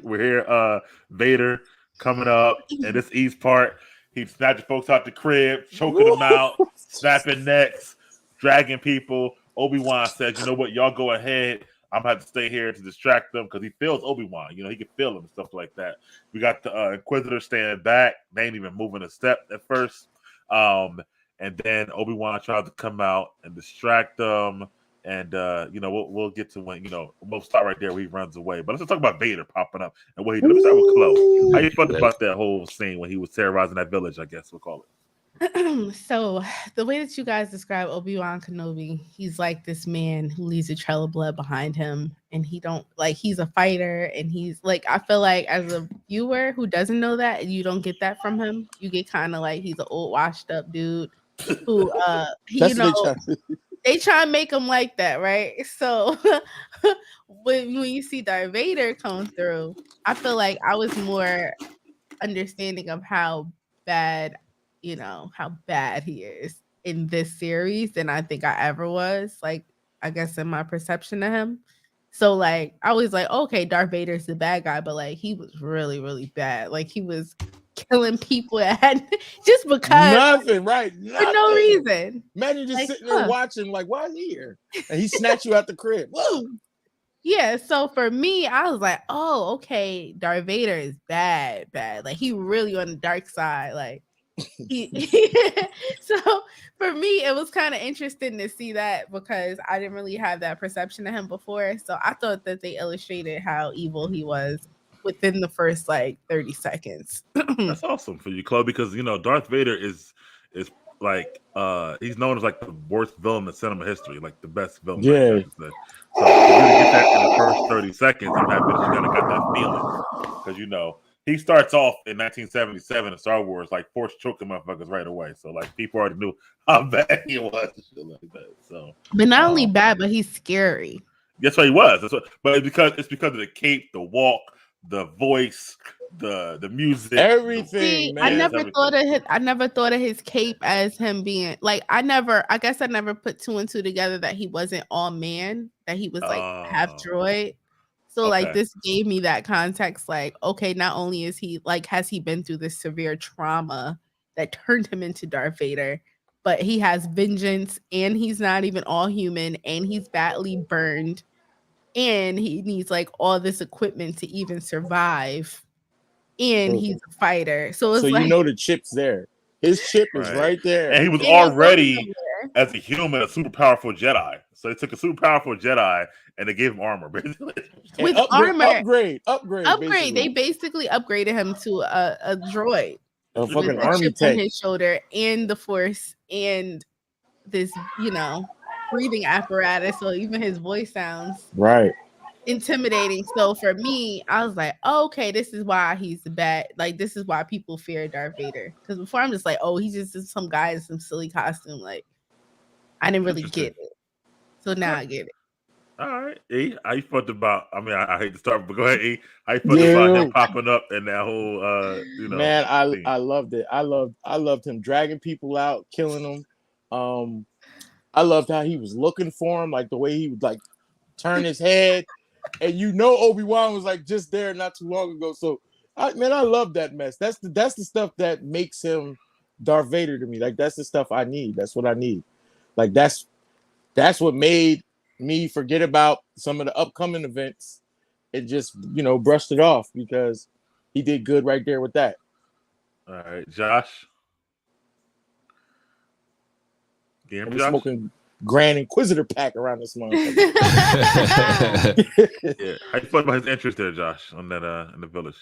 We hear Vader coming up, and this East part, he's snatching folks out the crib, choking them out, snapping necks, dragging people. Obi-Wan says, "You know what? Y'all go ahead. I'm gonna have to stay here to distract them," because he feels Obi-Wan. He can feel him and stuff like that. We got the Inquisitor standing back. They ain't even moving a step at first. And then Obi-Wan tries to come out and distract them. And we'll get to when we'll start right there where he runs away. But let's just talk about Vader popping up and what he did. Let me start with Chloe. How you felt about that whole scene when he was terrorizing that village? I guess we'll call it. So the way that you guys describe Obi-Wan Kenobi, he's like this man who leaves a trail of blood behind him, and he's a fighter, and he's like, I feel like as a viewer who doesn't know that, and you don't get that from him, you get kind of like he's an old washed up dude who they try and make him like that, right? So when you see Darth Vader come through, I feel like I was more understanding of how bad he is in this series than I think I ever was, like, I guess in my perception of him. So like I was like, okay, Darth Vader's the bad guy, but like he was really, really bad. Like he was killing people just because nothing. For no reason. Imagine just sitting there watching, like, why is he here? And he snatched you out the crib. Whoa. Yeah, so for me, I was like, oh, okay, Darth Vader is bad. Like he really on the dark side. Like so for me, it was kind of interesting to see that because I didn't really have that perception of him before. So I thought that they illustrated how evil he was within the first like 30 seconds. That's awesome for you, Chloe, because Darth Vader is like he's known as like the worst villain in cinema history, like the best villain. Yeah. So for you to get that in the first 30 seconds, I'm happy that you kind of got that feeling because he starts off in 1977 in Star Wars, like force choking motherfuckers right away. So like people already knew how bad he was and shit like that. So, but not only bad, but he's scary. That's what he was. But it's because of the cape, the walk, the voice, the music, everything. Man. I never thought of his cape as him being like. I guess I never put two and two together that he wasn't all man, that he was like half droid. So like this gave me that context, like, okay, not only is he like, has he been through this severe trauma that turned him into Darth Vader, but he has vengeance and he's not even all human and he's badly burned and he needs like all this equipment to even survive. And he's a fighter. So it's like, the chip's there. His chip is right there. And he was already as a human, a super powerful Jedi. So they took a super powerful Jedi and they gave him armor, basically. With upgrade, armor, basically. They basically upgraded him to a droid A with fucking a army chip on tank. his shoulder and the Force and this, breathing apparatus. So even his voice sounds Right. intimidating. So for me, I was like, oh, okay, this is why he's the bad. Like, this is why people fear Darth Vader. Because before I'm just like, oh, he's just some guy in some silly costume. Like, I didn't really get it. So now I get it. All right, E, how you felt about? I mean, I hate to start, but go ahead, E. How you felt about him popping up in that whole, Man, I loved it. I loved him dragging people out, killing them. I loved how he was looking for him, like the way he would like turn his head, and Obi-Wan was like just there not too long ago. So, I love that mess. That's the stuff that makes him Darth Vader to me. Like that's the stuff I need. That's what I need. Like that's what made me forget about some of the upcoming events and just brushed it off because he did good right there with that. All right, Josh. I'm smoking Grand Inquisitor pack around this motherfucker. Yeah, how you felt about his entrance there, Josh, on that in the village?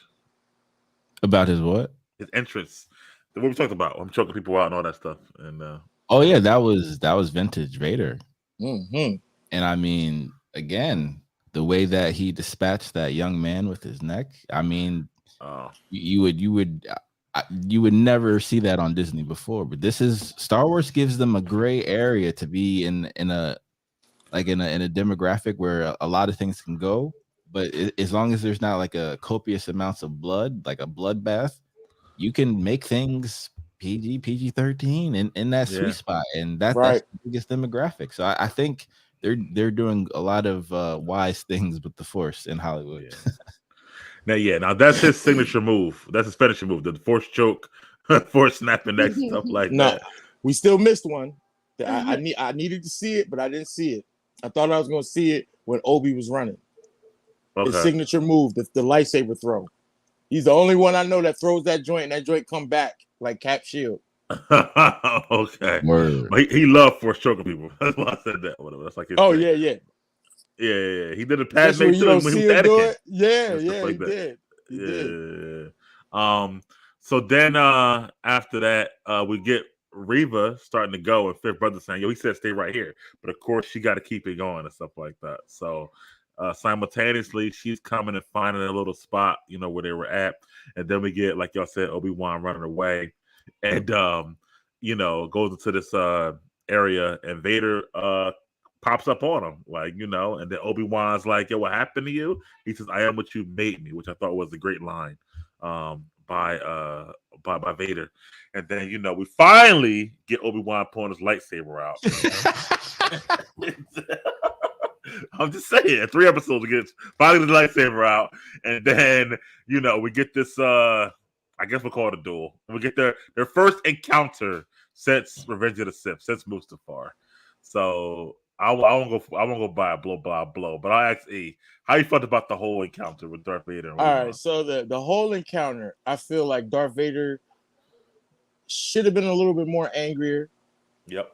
About his what? His entrance. What we talked about. I'm choking people out and all that stuff. And oh yeah, that was vintage Vader. Mm-hmm. And I mean, again, the way that he dispatched that young man with his neck. I mean, you would never see that on Disney before. But this is Star Wars gives them a gray area to be in a demographic where a lot of things can go. But as long as there's not like a copious amounts of blood, like a bloodbath, you can make things PG-13 in that sweet spot, and that's the biggest demographic. So I think they're doing a lot of wise things with the Force in Hollywood. Now that's his signature move. That's his finishing move. The Force choke, Force snapping, that stuff like that. We still missed one. I needed to see it, but I didn't see it. I thought I was going to see it when Obi was running. Okay. His signature move, the lightsaber throw. He's the only one I know that throws that joint, and that joint come back like Cap Shield. Okay. He loved Force choking people. That's why I said that. Whatever. That's like his thing. Yeah. He did a pad make too when he was Anakin. Yeah, he did. He did. So then after that, we get Reva starting to go, and Fifth Brother saying, "Yo, he said stay right here," but of course she got to keep it going and stuff like that. So simultaneously, she's coming and finding a little spot, where they were at, and then we get, like y'all said, Obi-Wan running away, and goes into this area, and Vader pops up on him, and then Obi-Wan's like, "Yo, what happened to you?" He says, "I am what you made me," which I thought was a great line by Vader. And then we finally get Obi-Wan pulling his lightsaber out. I'm just saying, 3 episodes we get finally the lightsaber out, and then we get this. I guess we'll call it a duel. We get their first encounter since Revenge of the Sith, since Mustafar. So I won't go by a blow by a blow, but I'll ask E, how you felt about the whole encounter with Darth Vader? All right, so the whole encounter, I feel like Darth Vader should have been a little bit more angrier. Yep.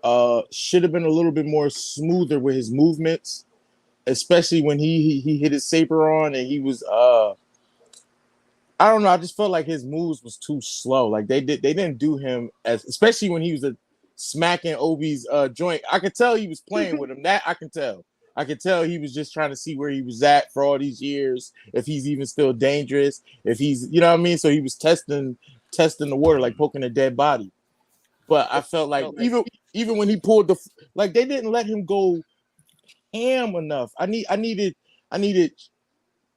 Should have been a little bit more smoother with his movements, especially when he hit his saber on and he was I don't know. I just felt like his moves was too slow. Like they didn't do him especially when he was smacking Obi's joint. I could tell he was playing with him. That I can tell. I could tell he was just trying to see where he was at for all these years, if he's even still dangerous, if he's, you know what I mean? So he was testing the water, like poking a dead body. But I felt like even when he pulled they didn't let him go ham enough. I needed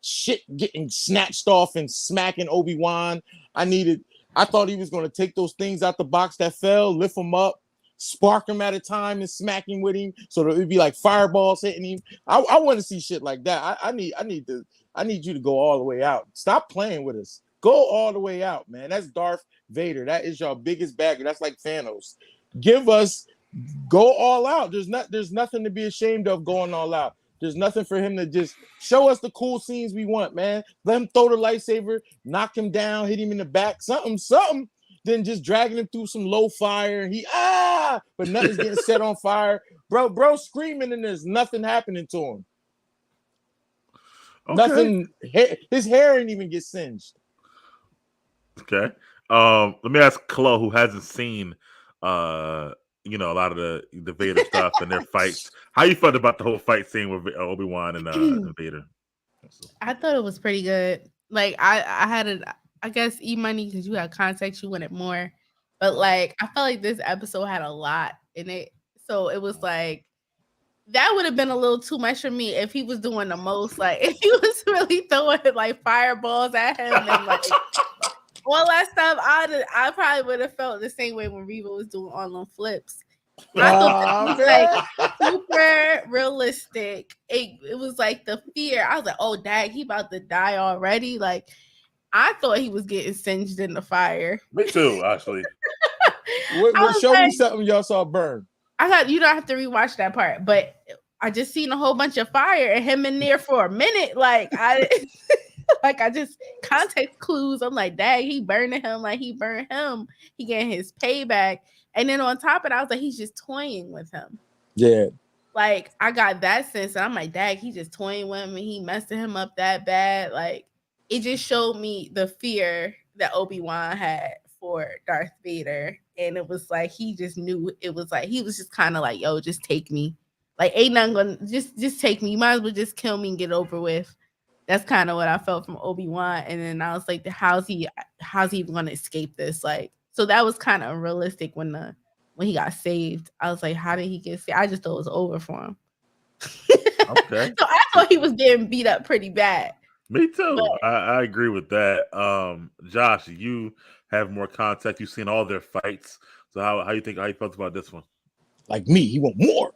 shit getting snatched off and smacking Obi-Wan. I thought he was going to take those things out the box that fell, lift them up, spark him at a time and smack him with him, so that it would be like fireballs hitting him. I want to see shit like that. I need you to go all the way out. Stop playing with us. Go all the way out, man. That's Darth Vader. That is your biggest bagger. That's like Thanos. Go all out. There's nothing to be ashamed of going all out. There's nothing for him to just show us the cool scenes we want, man. Let him throw the lightsaber, knock him down, hit him in the back, something. Then just dragging him through some low fire. but nothing's getting set on fire. Bro screaming and there's nothing happening to him. Okay. Nothing. His hair ain't even get singed. Okay. Let me ask Chloe, who hasn't seen a lot of the Vader stuff and their fights. How you felt about the whole fight scene with Obi-Wan and Vader? I thought it was pretty good. Like I had I guess E-Money, because you had context, you wanted more. But like I felt like this episode had a lot in it. So it was like that would have been a little too much for me if he was doing the most. Like if he was really throwing like fireballs at him and like all that stuff, I probably would have felt the same way when Reva was doing all them flips. I thought that was like super realistic. It was like the fear. I was like, oh dang, he about to die already. Like I thought he was getting singed in the fire. Me too, actually. Show me something y'all saw burn. I thought you don't have to rewatch that part, but I just seen a whole bunch of fire and him in there for a minute. Like I just context clues. I'm like, dang, he burning him like he burned him. He getting his payback. And then on top of it, I was like, he's just toying with him. Yeah. Like I got that sense. And I'm like, dang, he just toying with him and he messing him up that bad. Like it just showed me the fear that Obi-Wan had for Darth Vader. And it was like he just knew it was like he was just kind of like, yo, just take me. Like ain't nothing gonna just take me. You might as well just kill me and get over with. That's kind of what I felt from Obi-Wan. And then I was like, how's he even gonna escape this? Like, so that was kind of unrealistic when he got saved. I was like, how did he get saved? I just thought it was over for him. Okay. So I thought he was getting beat up pretty bad. Me too. But I agree with that. Josh, you have more context. You've seen all their fights. So how you felt about this one? Like me, he want more.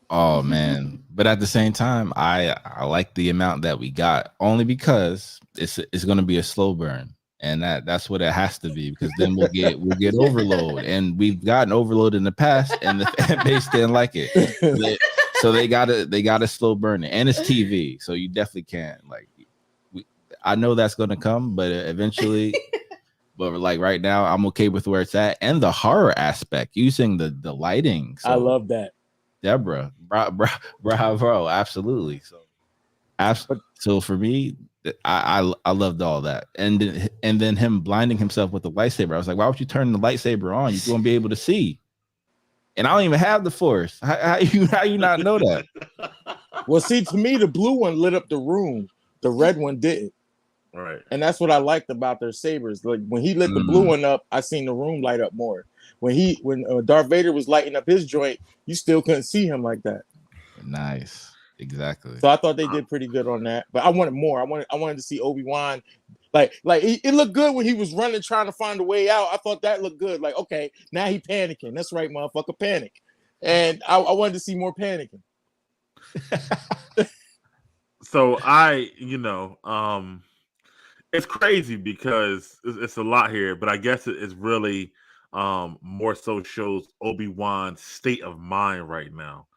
Oh man. But at the same time, I like the amount that we got only because it's gonna be a slow burn. And that's what it has to be, because then we'll get overload. And we've gotten overload in the past and the fan base didn't like it. So they gotta slow burn it. And it's TV, so you definitely can't I know that's gonna come, but eventually. But like right now, I'm okay with where it's at, and the horror aspect, using the lighting. So, I love that, Deborah. Bravo, absolutely. So for me, I loved all that, and then him blinding himself with the lightsaber. I was like, why would you turn the lightsaber on? You're gonna be able to see. And I don't even have the Force. How you not know that? Well, see, to me, the blue one lit up the room. The red one didn't. Right. And that's what I liked about their sabers. Like when he lit the blue one up, I seen the room light up more. When Darth Vader was lighting up his joint, you still couldn't see him like that. Nice. Exactly. So I thought they did pretty good on that. But I wanted more. I wanted to see Obi-Wan. Like it looked good when he was running, trying to find a way out. I thought that looked good. Like, okay, now he panicking. That's right, motherfucker, panic. And I wanted to see more panicking. So it's crazy because it's a lot here, but I guess it's really more so shows Obi-Wan's state of mind right now.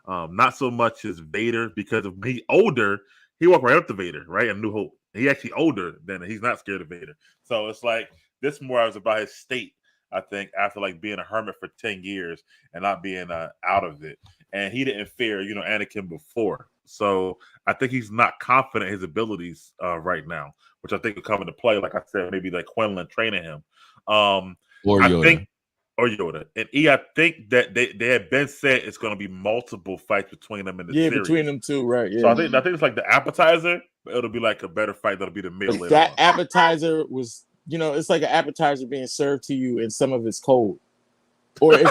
Not so much as Vader, because of he older, he walked right up to Vader, right? In New Hope. He actually older than he's not scared of Vader. So it's like this more was about his state, I think, after like being a hermit for 10 years and not being out of it. And he didn't fear, Anakin before. So I think he's not confident in his abilities right now, which I think will come into play. Like I said, maybe like Quinlan training him. Or Yoda. And I think that they had been said it's going to be multiple fights between them in the series. Between them two, right? Yeah. So I think it's like the appetizer, but it'll be like a better fight that'll be the meal. That appetizer was, it's like an appetizer being served to you, and some of it's cold. Or it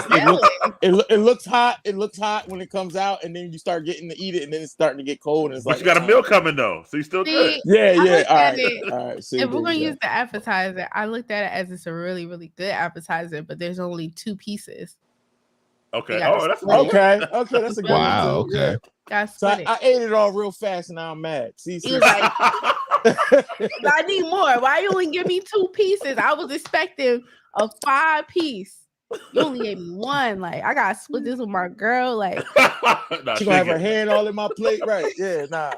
looks hot. It looks hot when it comes out, and then you start getting to eat it, and then it's starting to get cold. And it's but you got a meal coming though, so you still good. Yeah. All right. So if we're gonna use the appetizer, I looked at it as it's a really, really good appetizer, but there's only 2 pieces. Okay. That's okay. Okay, that's a good wow. one. Okay. Yeah. So I ate it all real fast, and now I'm mad. See, he was like, I need more. Why you only give me 2 pieces? I was expecting a 5-piece. You only gave me 1. Like, I gotta split this with my girl. Like, she gonna have her hand all in my plate, right? Yeah, nah.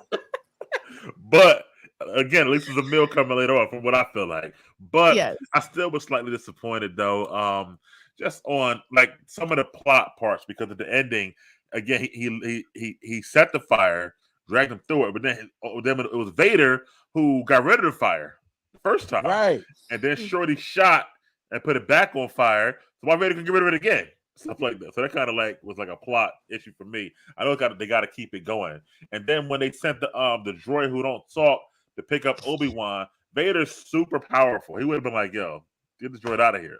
But again, at least there's a meal coming later on, from what I feel like. But yes. I still was slightly disappointed though. just on like some of the plot parts, because at the ending, again, he set the fire, dragged him through it, but then it was Vader who got rid of the fire the first time, Right. and then Shorty shot and put it back on fire. So why Vader can get rid of it again? Stuff like that. So that kind of like was like a plot issue for me. I know they got to keep it going. And then when they sent the droid who don't talk to pick up Obi-Wan, Vader's super powerful. He would have been like, "Yo, get the droid out of here."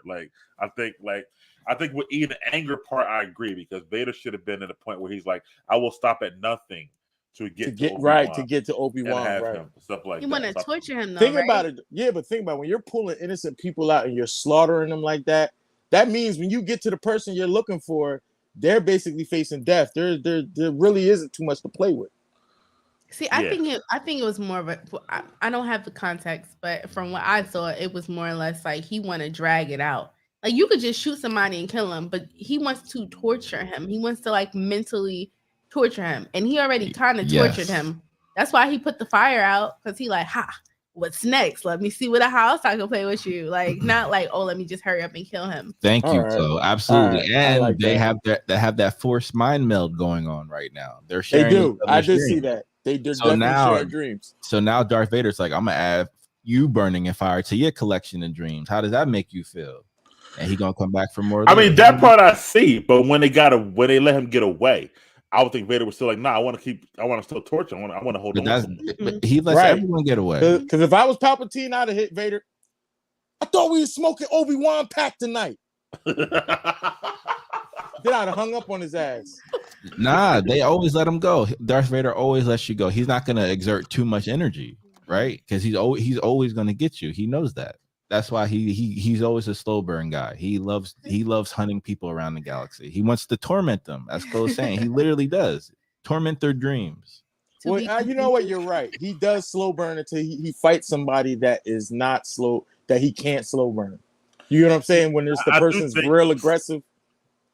I think with the anger part, I agree, because Vader should have been at a point where he's like, "I will stop at nothing to get to Obi-Wan, right? Him, stuff like you that. want to torture him, though, Think right? about it. Yeah, but think about it. When you're pulling innocent people out and you're slaughtering them like that. That means when you get to the person you're looking for, they're basically facing death. There really isn't too much to play with. See, I think it was more of a. I don't have the context, but from what I saw, it was more or less like he want to drag it out. Like you could just shoot somebody and kill him, but he wants to torture him. He wants to like mentally torture him, and he already kind of tortured him. That's why he put the fire out, because he like, what's next? Let me see what else I can play with you. Like, not like, oh, let me just hurry up and kill him. Thank you, Chloe. Absolutely. Right. And like they that. have that forced mind meld going on right now. They're They sharing. do. I did see that. They do definitely share dreams. So now Darth Vader's like, I'm gonna add you burning in fire to your collection of dreams. How does that make you feel? And he gonna come back for more. I mean, that part I see, but when they let him get away, I would think Vader was still like, nah, I want to still torture. I want to hold on. But he lets everyone get away. Because if I was Palpatine, I'd have hit Vader. I thought we were smoking Obi-Wan pack tonight. Then I'd have hung up on his ass. Nah, they always let him go. Darth Vader always lets you go. He's not gonna exert too much energy, right? Because he's always gonna get you. He knows that. That's why he's always a slow burn guy. He loves hunting people around the galaxy. He wants to torment them, as Chloe's saying. He literally does torment their dreams. Well, you know what? You're right. He does slow burn until he fights somebody that is not slow, that he can't slow burn. You know what I'm saying? When there's the person's real aggressive.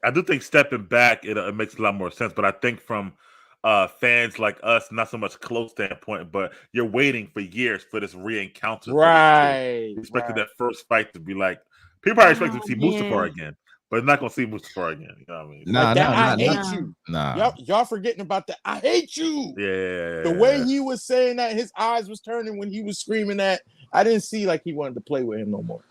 I do think stepping back, it makes a lot more sense. But I think from fans like us, not so much close standpoint, but you're waiting for years for this re-encounter. Right. Expected that first fight to be like, people are expecting to see Mustafar again, but not going to see Mustafar again. You know what I mean? I hate you. Nah. Y'all forgetting about that. I hate you. Yeah. The way he was saying that, his eyes was turning when he was screaming that. I didn't see like he wanted to play with him no more.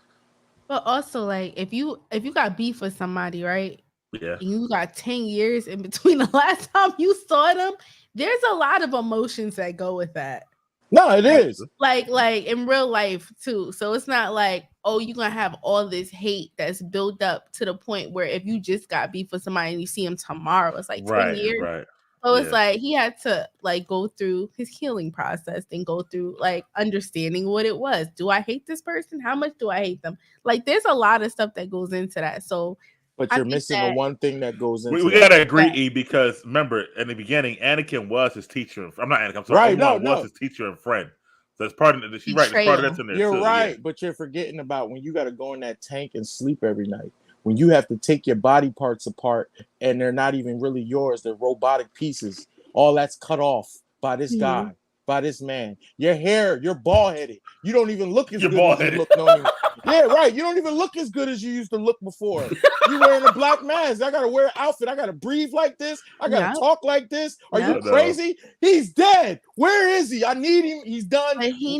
But also, like, if you got beef with somebody, right? Yeah. And you got 10 years in between the last time you saw them, there's a lot of emotions that go with that. No, it is. Like in real life too. So it's not like, oh, you're gonna have all this hate that's built up to the point where if you just got beef with somebody and you see him tomorrow, it's like 10 years. Right. So it's like he had to like go through his healing process and go through like understanding what it was. Do I hate this person? How much do I hate them? Like there's a lot of stuff that goes into that. So but you're missing the one thing that goes into we gotta agree, E, because remember in the beginning, Anakin was his teacher. I'm not Anakin, I'm sorry. Right, was his teacher and friend. So it's part of it. She's right. It's part of that's in there. You're too, right, but you're forgetting about when you got to go in that tank and sleep every night. When you have to take your body parts apart and they're not even really yours, they're robotic pieces. All that's cut off by this guy, by this man. Your hair, you're bald headed. You don't even look as good as you look. Yeah, right. You don't even look as good as you used to look before. You wearing a black mask. I gotta wear an outfit. I gotta breathe like this. I gotta talk like this. Are you crazy? He's dead. Where is he? I need him. He's done. But he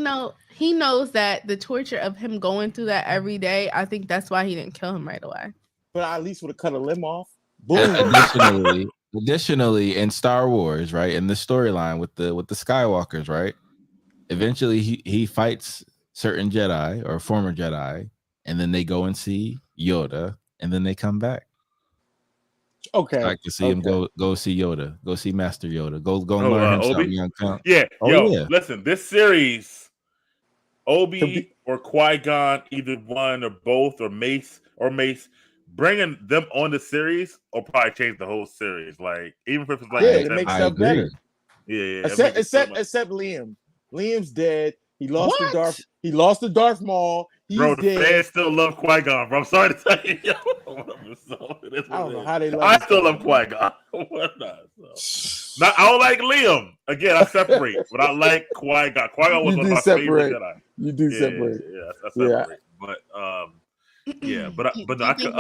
knows that the torture of him going through that every day. I think that's why he didn't kill him right away. But I at least would have cut a limb off. Boom. Additionally, in Star Wars, right, in the storyline with the Skywalkers, right, eventually he fights certain Jedi or former Jedi, and then they go and see Yoda, and then they come back. Okay, I can see him go see Yoda, go see Master Yoda, go learn himself. Listen, this series, Obi or Qui-Gon, either one or both, or Mace, bringing them on the series will probably change the whole series. Like even if it's like it makes stuff better. Yeah. Except Liam. Liam's dead. He lost the Darth. He lost the Darth Maul. He's dead. The fans still love Qui-Gon, bro. I'm sorry to tell you. I don't know how they love. I still love Qui-Gon. Now, I don't like Liam. Again, I separate, but I like Qui-Gon. Qui-Gon was one of my favorite Jedi. You do separate. Yeah, I separate. But but I could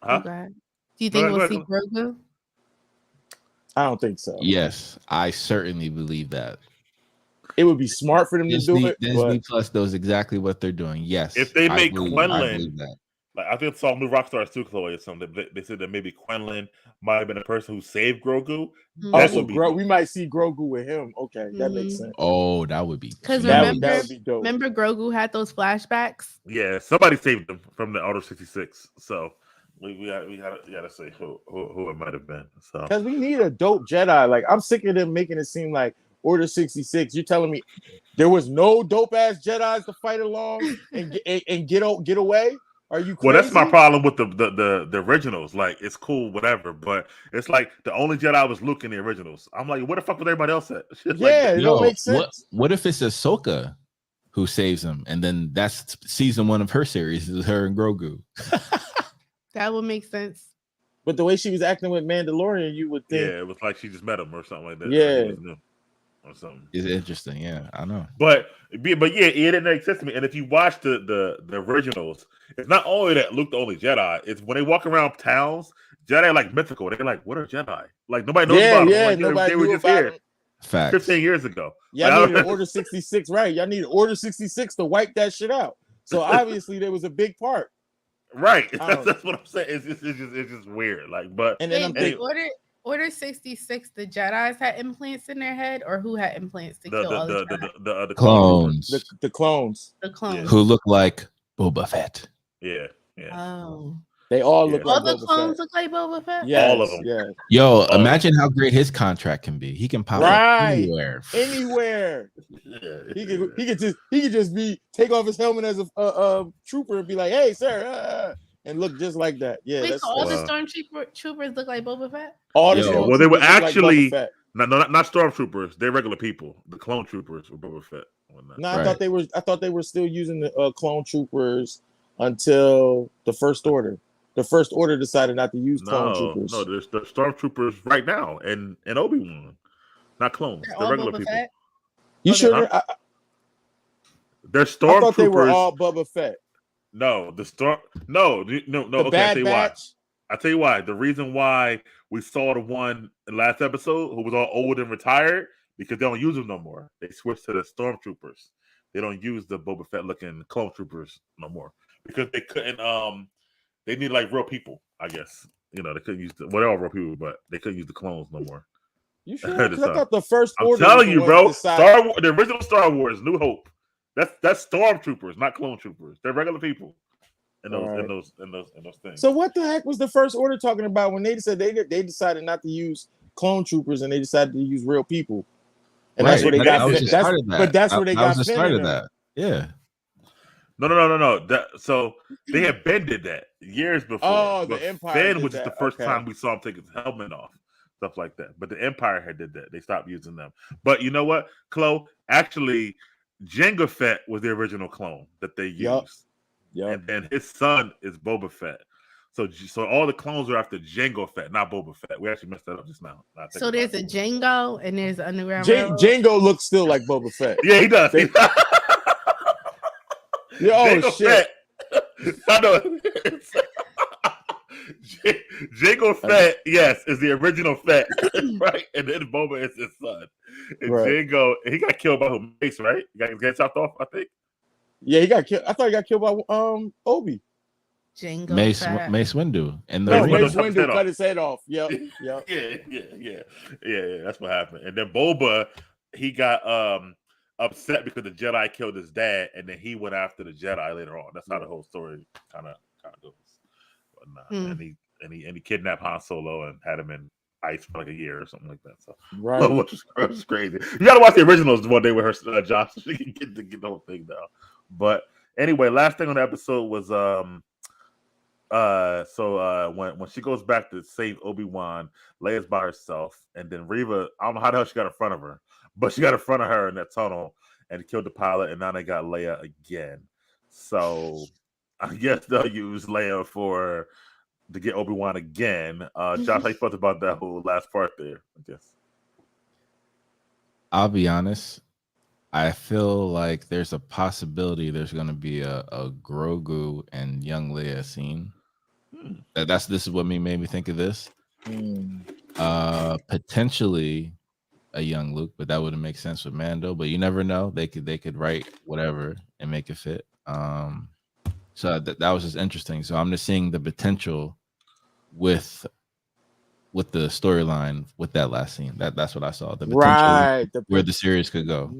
Huh? Okay. Do you think we'll see Go ahead. Grogu? I don't think so. Yes, I certainly believe that. It would be smart for them to do it, Disney but Plus knows exactly what they're doing. Yes, If they make I Quinlan, believe that. like I think some new Rockstars too, Chloe, or something. They said that maybe Quinlan might have been a person who saved Grogu. That also would be dope. we might see Grogu with him. Okay, that makes sense. Oh, that would be Because That remember, would be dope. remember Grogu had those flashbacks. Yeah, somebody saved him from the Order 66. So we gotta say who it might have been. So Because we need a dope Jedi. Like I'm sick of them making it seem like Order 66. You're telling me there was no dope ass Jedi's to fight along and get away? Are you crazy? well, that's my problem with the originals. Like it's cool, whatever, but it's like the only Jedi was Luke in the originals. I'm like, where the fuck was everybody else at? Shit like Yeah, that. it don't make sense. What if it's Ahsoka who saves him, and then that's season 1 of her series is her and Grogu? That would make sense. But the way she was acting with Mandalorian, you would think. Yeah, it was like she just met him or something like that. Yeah. Like he was new or something. It's interesting. Yeah, I know. But yeah, it didn't make sense to me. And if you watch the originals, it's not only that Luke the only Jedi. It's when they walk around towns, Jedi are like mythical. They're like, what are Jedi? Like nobody knows about them. Like, nobody they were knew just about here them. Facts. 15 years ago. Y'all Like, needed Order 66, right? Y'all needed Order 66 to wipe that shit out. So obviously there was a big part. Right. That's what I'm saying. It's just weird. Like, but and then I'm thinking, Order 66, the Jedi's had implants in their head, or who had implants to kill all the Jedi? The clones. The clones. The clones. Who look like Boba Fett. Yeah. Oh. They all look like all the Boba clones Fett. look like Boba Fett? Yes, all of them. Yeah. Yo, imagine how great his contract can be. He can pop up anywhere. Anywhere. He could just be take off his helmet as a trooper and be like, "Hey, sir," and look just like that. Yeah. Wait, so all the stormtroopers look like Boba Fett? All the well, they were actually like not stormtroopers. They're regular people. The clone troopers were Boba Fett. No, I thought they were still using the clone troopers until the First Order. The First Order decided not to use clone troopers. No, there's the stormtroopers right now and Obi-Wan. Not clons. They're regular Boba people. Fett? You sure? They're stormtroopers. I thought they were all Boba Fett. No, No. Okay, I'll tell you why. I'll tell you why. The reason why we saw the one in the last episode who was all old and retired because they don't use them no more. They switched to the stormtroopers. They don't use the Boba Fett looking clone troopers no more because they couldn't. They need like real people, I guess. You know, they couldn't use they're all real people, but they couldn't use the clones no more. You sure? I thought the First I'm Order. telling you, bro. The original Star Wars, New Hope. That's stormtroopers, not clone troopers. They're regular people. In those things. So what the heck was the First Order talking about when they said they decided not to use clone troopers and they decided to use real people? And that's where they got. But that's where they got started that. Yeah. No. So they had Ben did that years before. Oh, the Empire. Ben was just the first time we saw him take his helmet off, stuff like that. But the Empire had did that. They stopped using them. But you know what, Chloe? Actually, Jango Fett was the original clone that they used. Yep. And then his son is Boba Fett. So all the clones are after Jango Fett, not Boba Fett. We actually messed that up just now. So there's a Jango and there's an underground. Jango looks still like Boba Fett. Yeah, he does. Jango shit. I know. Jango Fett, yes, is the original Fett, right? And then Boba is his son. And Jango, he got killed by Mace, right? He got chopped off, I think. Yeah, he got killed. I thought he got killed by Obi. Jango Mace Windu. And Mace Windu cut his head off. Yep. Yeah. That's what happened. And then Boba, he got upset because the Jedi killed his dad, and then he went after the Jedi later on. That's how the whole story kind of goes. And he kidnapped Han Solo and had him in ice for like a year or something like that. So which is crazy. You gotta watch the originals one day with her Josh so she can get the whole thing down. But anyway, last thing on the episode was when she goes back to save Obi-Wan, Leia's by herself, and then Reva, I don't know how the hell she got in front of her, but she got in front of her in that tunnel and killed the pilot, and now they got Leia again. So I guess they'll use Leia to get Obi-Wan again. Josh, how you felt about that whole last part there? I guess. I'll be honest. I feel like there's a possibility there's going to be a Grogu and young Leia scene. This is what made me think of this. Hmm. Potentially a young Luke, but that wouldn't make sense with Mando. But you never know. They could write whatever and make it fit. So that was just interesting. So I'm just seeing the potential with the storyline with that last scene. That's what I saw. The potential Right. where the series could go.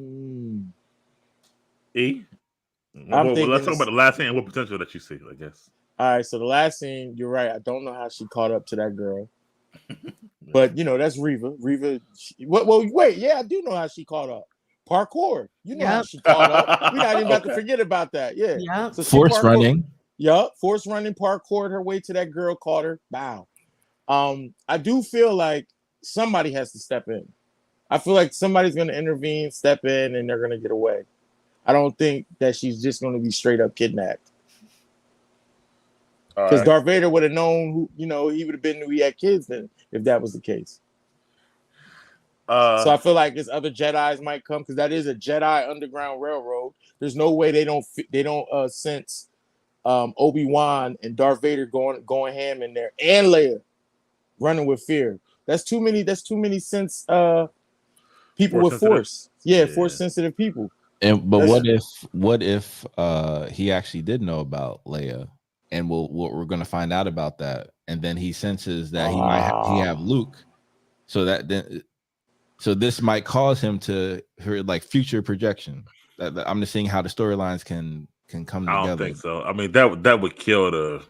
E. I'm Well, thinking let's talk this- about the last scene and what potential that you see. I guess. All right, so the last scene, you're right. I don't know how she caught up to that girl, but that's Reva. Wait, yeah, I do know how she caught up. Parkour, how Yep. she caught up. We're not even about to Okay. forget about that. Yeah, Yep. so she Force parkour- running. Yup, force running, parkoured her way to that girl, caught her. Bow. I do feel like somebody has to step in. I feel like somebody's going to intervene, step in, and they're going to get away. I don't think that she's just going to be straight up kidnapped. All Because right. Darth Vader would have known who, he would have been who he had kids then if that was the case. So I feel like his other Jedis might come because that is a Jedi Underground Railroad. There's no way they don't sense Obi-Wan and Darth Vader going ham in there, and Leia running with fear. That's too many sense people with force. Yeah, force sensitive people. But what if he actually did know about Leia, and we're going to find out about that, and then he senses that he have Luke, so this might cause him to like future projection. I'm just seeing how the storylines can come together. I don't think so. I mean, that would kill the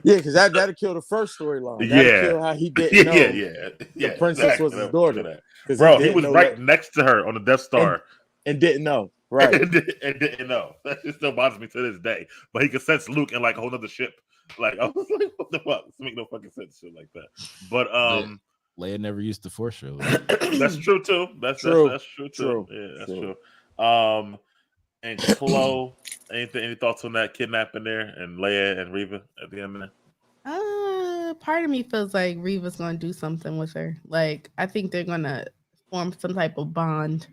because that'd kill the first storyline. That'd kill how he didn't know. The princess was his daughter. Bro, he was right next to her on the Death Star and didn't know. Right, and didn't know. That still bothers me to this day. But he could sense Luke in like a whole other ship. Like I was like, what the fuck? This make no fucking sense, shit like that. But Leia never used the Force, really. That's true too. That's true too. Yeah, that's true. And Chloe, any thoughts on that kidnapping there and Leia and Reva at the end of that? Part of me feels like Reva's gonna do something with her. Like I think they're gonna form some type of bond.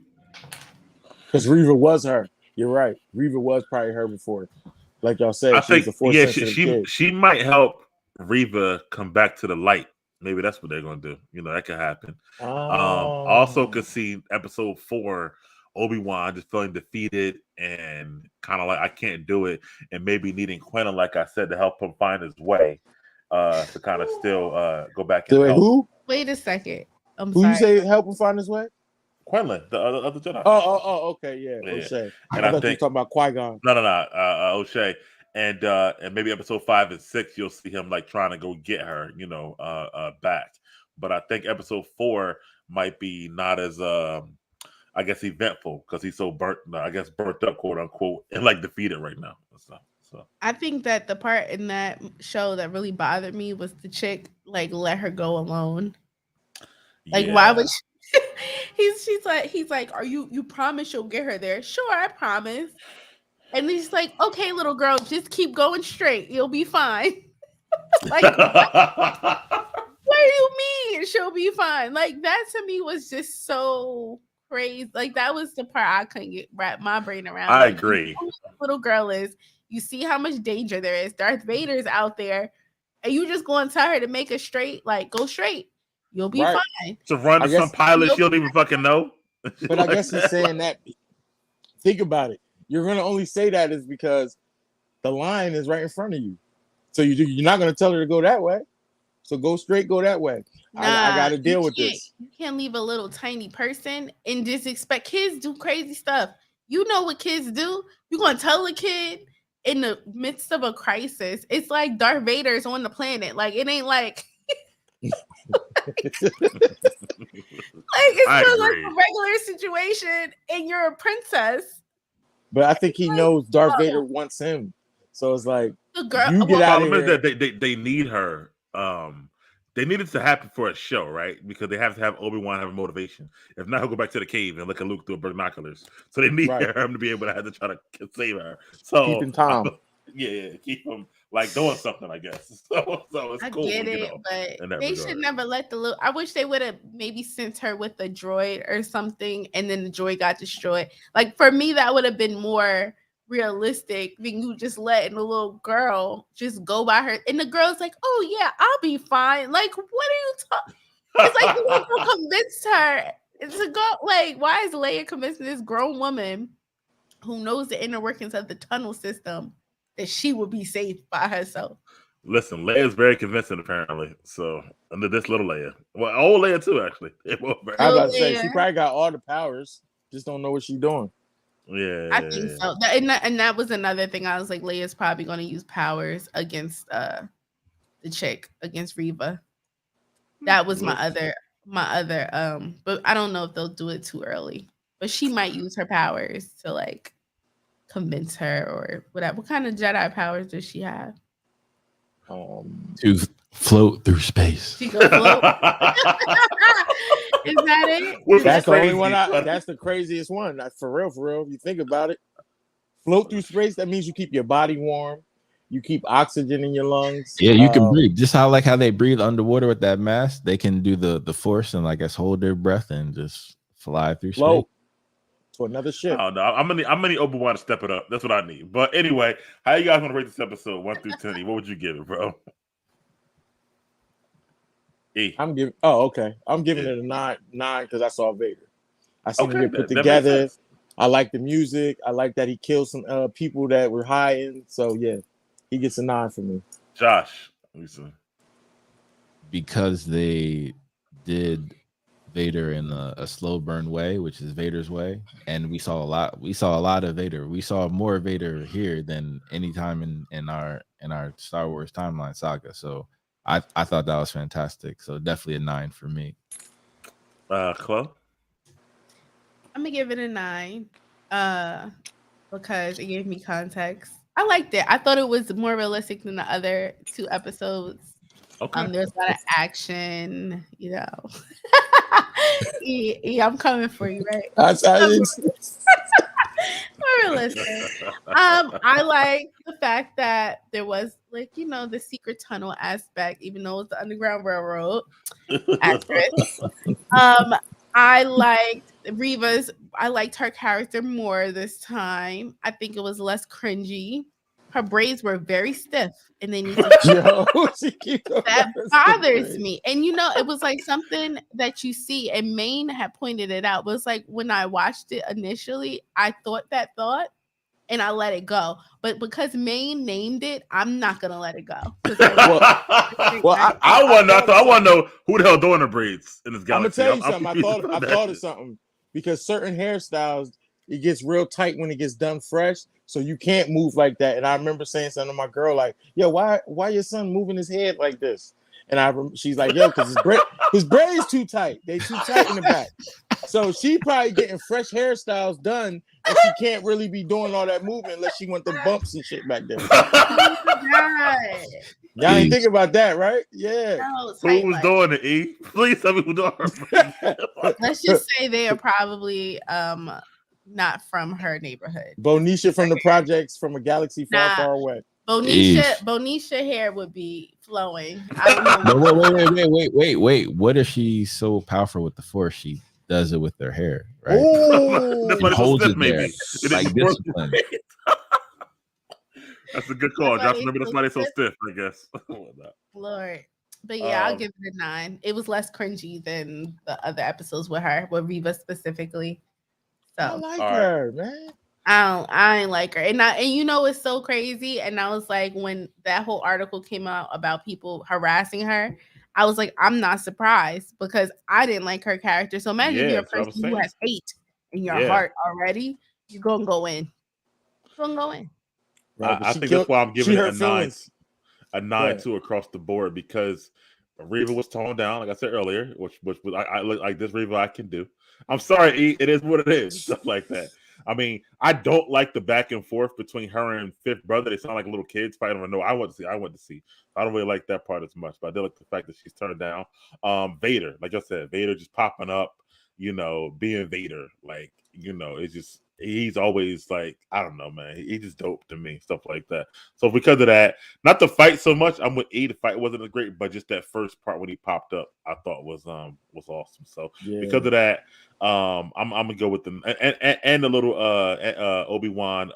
Because Reva was her. You're right. Reva was probably her before. Like y'all said, I think kid. she might help Reva come back to the light. Maybe that's what they're gonna do. That could happen. Also could see episode 4, Obi-Wan just feeling defeated and kind of like I can't do it, and maybe needing Quentin, like I said, to help him find his way. To kind of still go back and help. Who? Wait a second. Who you say help him find his way? Quinlan, the other Jedi. Oh, okay, yeah. O'Shea. And I thought you were talking about Qui-Gon. No, O'Shea. And maybe episode 5 and 6, you'll see him like trying to go get her, back. But I think episode 4 might be not as I guess eventful because he's so burnt up, quote unquote, and like defeated right now. So I think that the part in that show that really bothered me was the chick like let her go alone. Like why would she? he's like, are you promise you'll get her there? Sure, I promise. And he's like, okay, little girl, just keep going straight. You'll be fine. Like, what do you mean she'll be fine? Like that to me was just so crazy. Like that was the part I couldn't wrap my brain around. I like, agree. You know who this little girl is. You see how much danger there is. Darth Vader's out there, and you just going to tell her to make a straight, like go straight. You'll be fine. To run to some pilot she don't even fucking know. But I guess he's saying that. Think about it. You're gonna only say that is because the line is right in front of you. So you're not gonna tell her to go that way. So go straight, go that way. Nah, I got to deal with this. You can't leave a little tiny person and just expect kids do crazy stuff. You know what kids do. You're gonna tell a kid in the midst of a crisis. It's like Darth Vader's on the planet. Like it ain't like. It's still like a regular situation, and you're a princess. But I think he knows Darth Vader wants him, so it's like the girl. You get out of here. They need her. They need it to happen for a show, right? Because they have to have Obi-Wan have a motivation. If not, he'll go back to the cave and look at Luke through binoculars. So they need him to be able to have to try to save her. So keeping Tom. Keep him like doing something, I guess. So it's I cool. get it, but they should never let the little. I wish they would have maybe sent her with a droid or something, and then the droid got destroyed. Like for me, that would have been more realistic than you just letting a little girl just go by her. And the girl's like, oh yeah, I'll be fine. Like, what are you talking? It's like you don't convince her. It's a go. Like, why is Leia convincing this grown woman who knows the inner workings of the tunnel system that she will be safe by herself? Listen, Leia's very convincing, apparently. So, under this little Leia. Well, old Leia, too, actually. I was about to say, she probably got all the powers. Just don't know what she's doing. Yeah. I think so. And that was another thing. I was like, Leia's probably going to use powers against the chick, against Reva. That was my other, but I don't know if they'll do it too early. But she might use her powers to, like, convince her or whatever. What kind of Jedi powers does she have? To float through space. She can float. Is that it? That's the only one. That's the craziest one. For real. If you think about it, float through space. That means you keep your body warm. You keep oxygen in your lungs. Yeah, you can breathe. Just how they breathe underwater with that mask. They can do the force and, I guess, hold their breath and just fly through space. To another ship. Oh no, I'm gonna need Obi-Wan to step it up. That's what I need. But anyway, how you guys want to rate this episode 1 through 10? What would you give it, bro? E. I'm giving. Oh, okay. I'm giving it a 9 because I saw Vader. I seen him get put that together. I like the music. I like that he killed some people that were hiding. So yeah, he gets a 9 for me. Josh, Lisa. Because they did Vader in a slow burn way, which is Vader's way, and we saw a lot of Vader. We saw more Vader here than any time in our Star Wars timeline saga. So I thought that was fantastic. So definitely a 9 for me. Chloe? I'm gonna give it a 9 because it gave me context. I liked it. I thought it was more realistic than the other 2 episodes. Okay. There's a lot of action, you know. I'm coming for you, right? More realistic. I like the fact that there was, like, you know, the secret tunnel aspect, even though it's the Underground Railroad. Actress. I liked her character more this time. I think it was less cringy. Her braids were very stiff, and they need to. That bothers me. And you know, it was like something that you see, and Maine had pointed it out. It was like when I watched it initially, I thought that thought, and I let it go. But because Maine named it, I'm not gonna let it go. I want to know who the hell doing the braids in this galaxy. I'm gonna tell you something. I thought of something because certain hairstyles, it gets real tight when it gets done fresh, so you can't move like that. And I remember saying something to my girl like, "Yo, why your son moving his head like this?" And she's like, "Yo, because his braids too tight. They too tight in the back." So she probably getting fresh hairstyles done, and she can't really be doing all that movement unless she want the bumps and shit back there. Y'all ain't think about that, right? Yeah. Who was doing it, E? Please tell me who doing it. Let's just say they are probably not from her neighborhood. Bonisha from the projects from a galaxy far away. Bonisha hair would be flowing. I don't know. Wait. What if she's so powerful with the force she does it with her hair, right? That's why holds it there. Like discipline. That's a good call, Josh. Remember, that's why they're so stiff, I guess. Lord. But yeah, I'll give it a 9. It was less cringy than the other episodes with Reva specifically. So I like her, man. I ain't like her. And you know it's so crazy. And I was like, when that whole article came out about people harassing her, I was like, I'm not surprised because I didn't like her character. So imagine you're a person who has hate in your heart already. You're gonna go in. Right, I think that's why I'm giving it a 9 too across the board, because Reva was toned down, like I said earlier, which was I look like this Reva I can do. I'm sorry, E, it is what it is, stuff like that. I mean, I don't like the back and forth between her and Fifth Brother. They sound like little kids fighting. I want to see. I don't really like that part as much, but I do like the fact that she's turned down. Vader, like I said, Vader just popping up, you know, being Vader, like, you know, it's just he's always like, I don't know, man. He just dope to me, stuff like that. So because of that, not the fight so much. I'm with E. The fight wasn't as great, but just that first part when he popped up, I thought was awesome. So because of that, I'm gonna go with them and the little Obi-Wan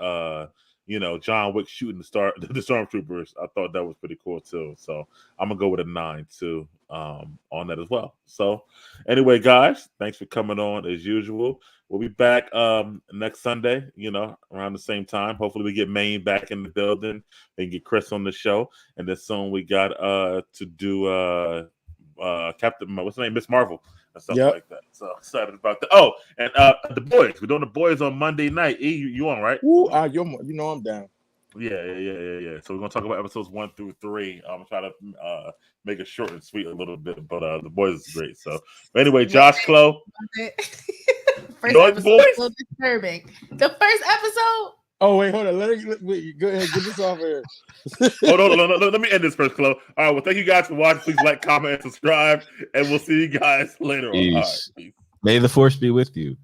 John Wick shooting the stormtroopers. I thought that was pretty cool too. So I'm gonna go with a 9 too on that as well. So anyway, guys, thanks for coming on as usual. We'll be back next Sunday, around the same time. Hopefully we get Maine back in the building and get Chris on the show. And then soon we got to do Captain, what's her name? Miss Marvel and stuff like that. So excited about that. Oh, and the boys. We're doing the boys on Monday night. E, you on, right? Ooh, I'm down. Yeah. So we're gonna talk about episodes 1 through 3. I'm trying to make it short and sweet a little bit, but the boys is great. So but anyway, Josh Chloe. First episode was a little disturbing. The first episode. Oh wait, hold on. Wait, go ahead, get this off here. Hold on, let me end this first, Chloe. All right, well, thank you guys for watching. Please like, comment, and subscribe, and we'll see you guys later on. All right, peace. May the force be with you.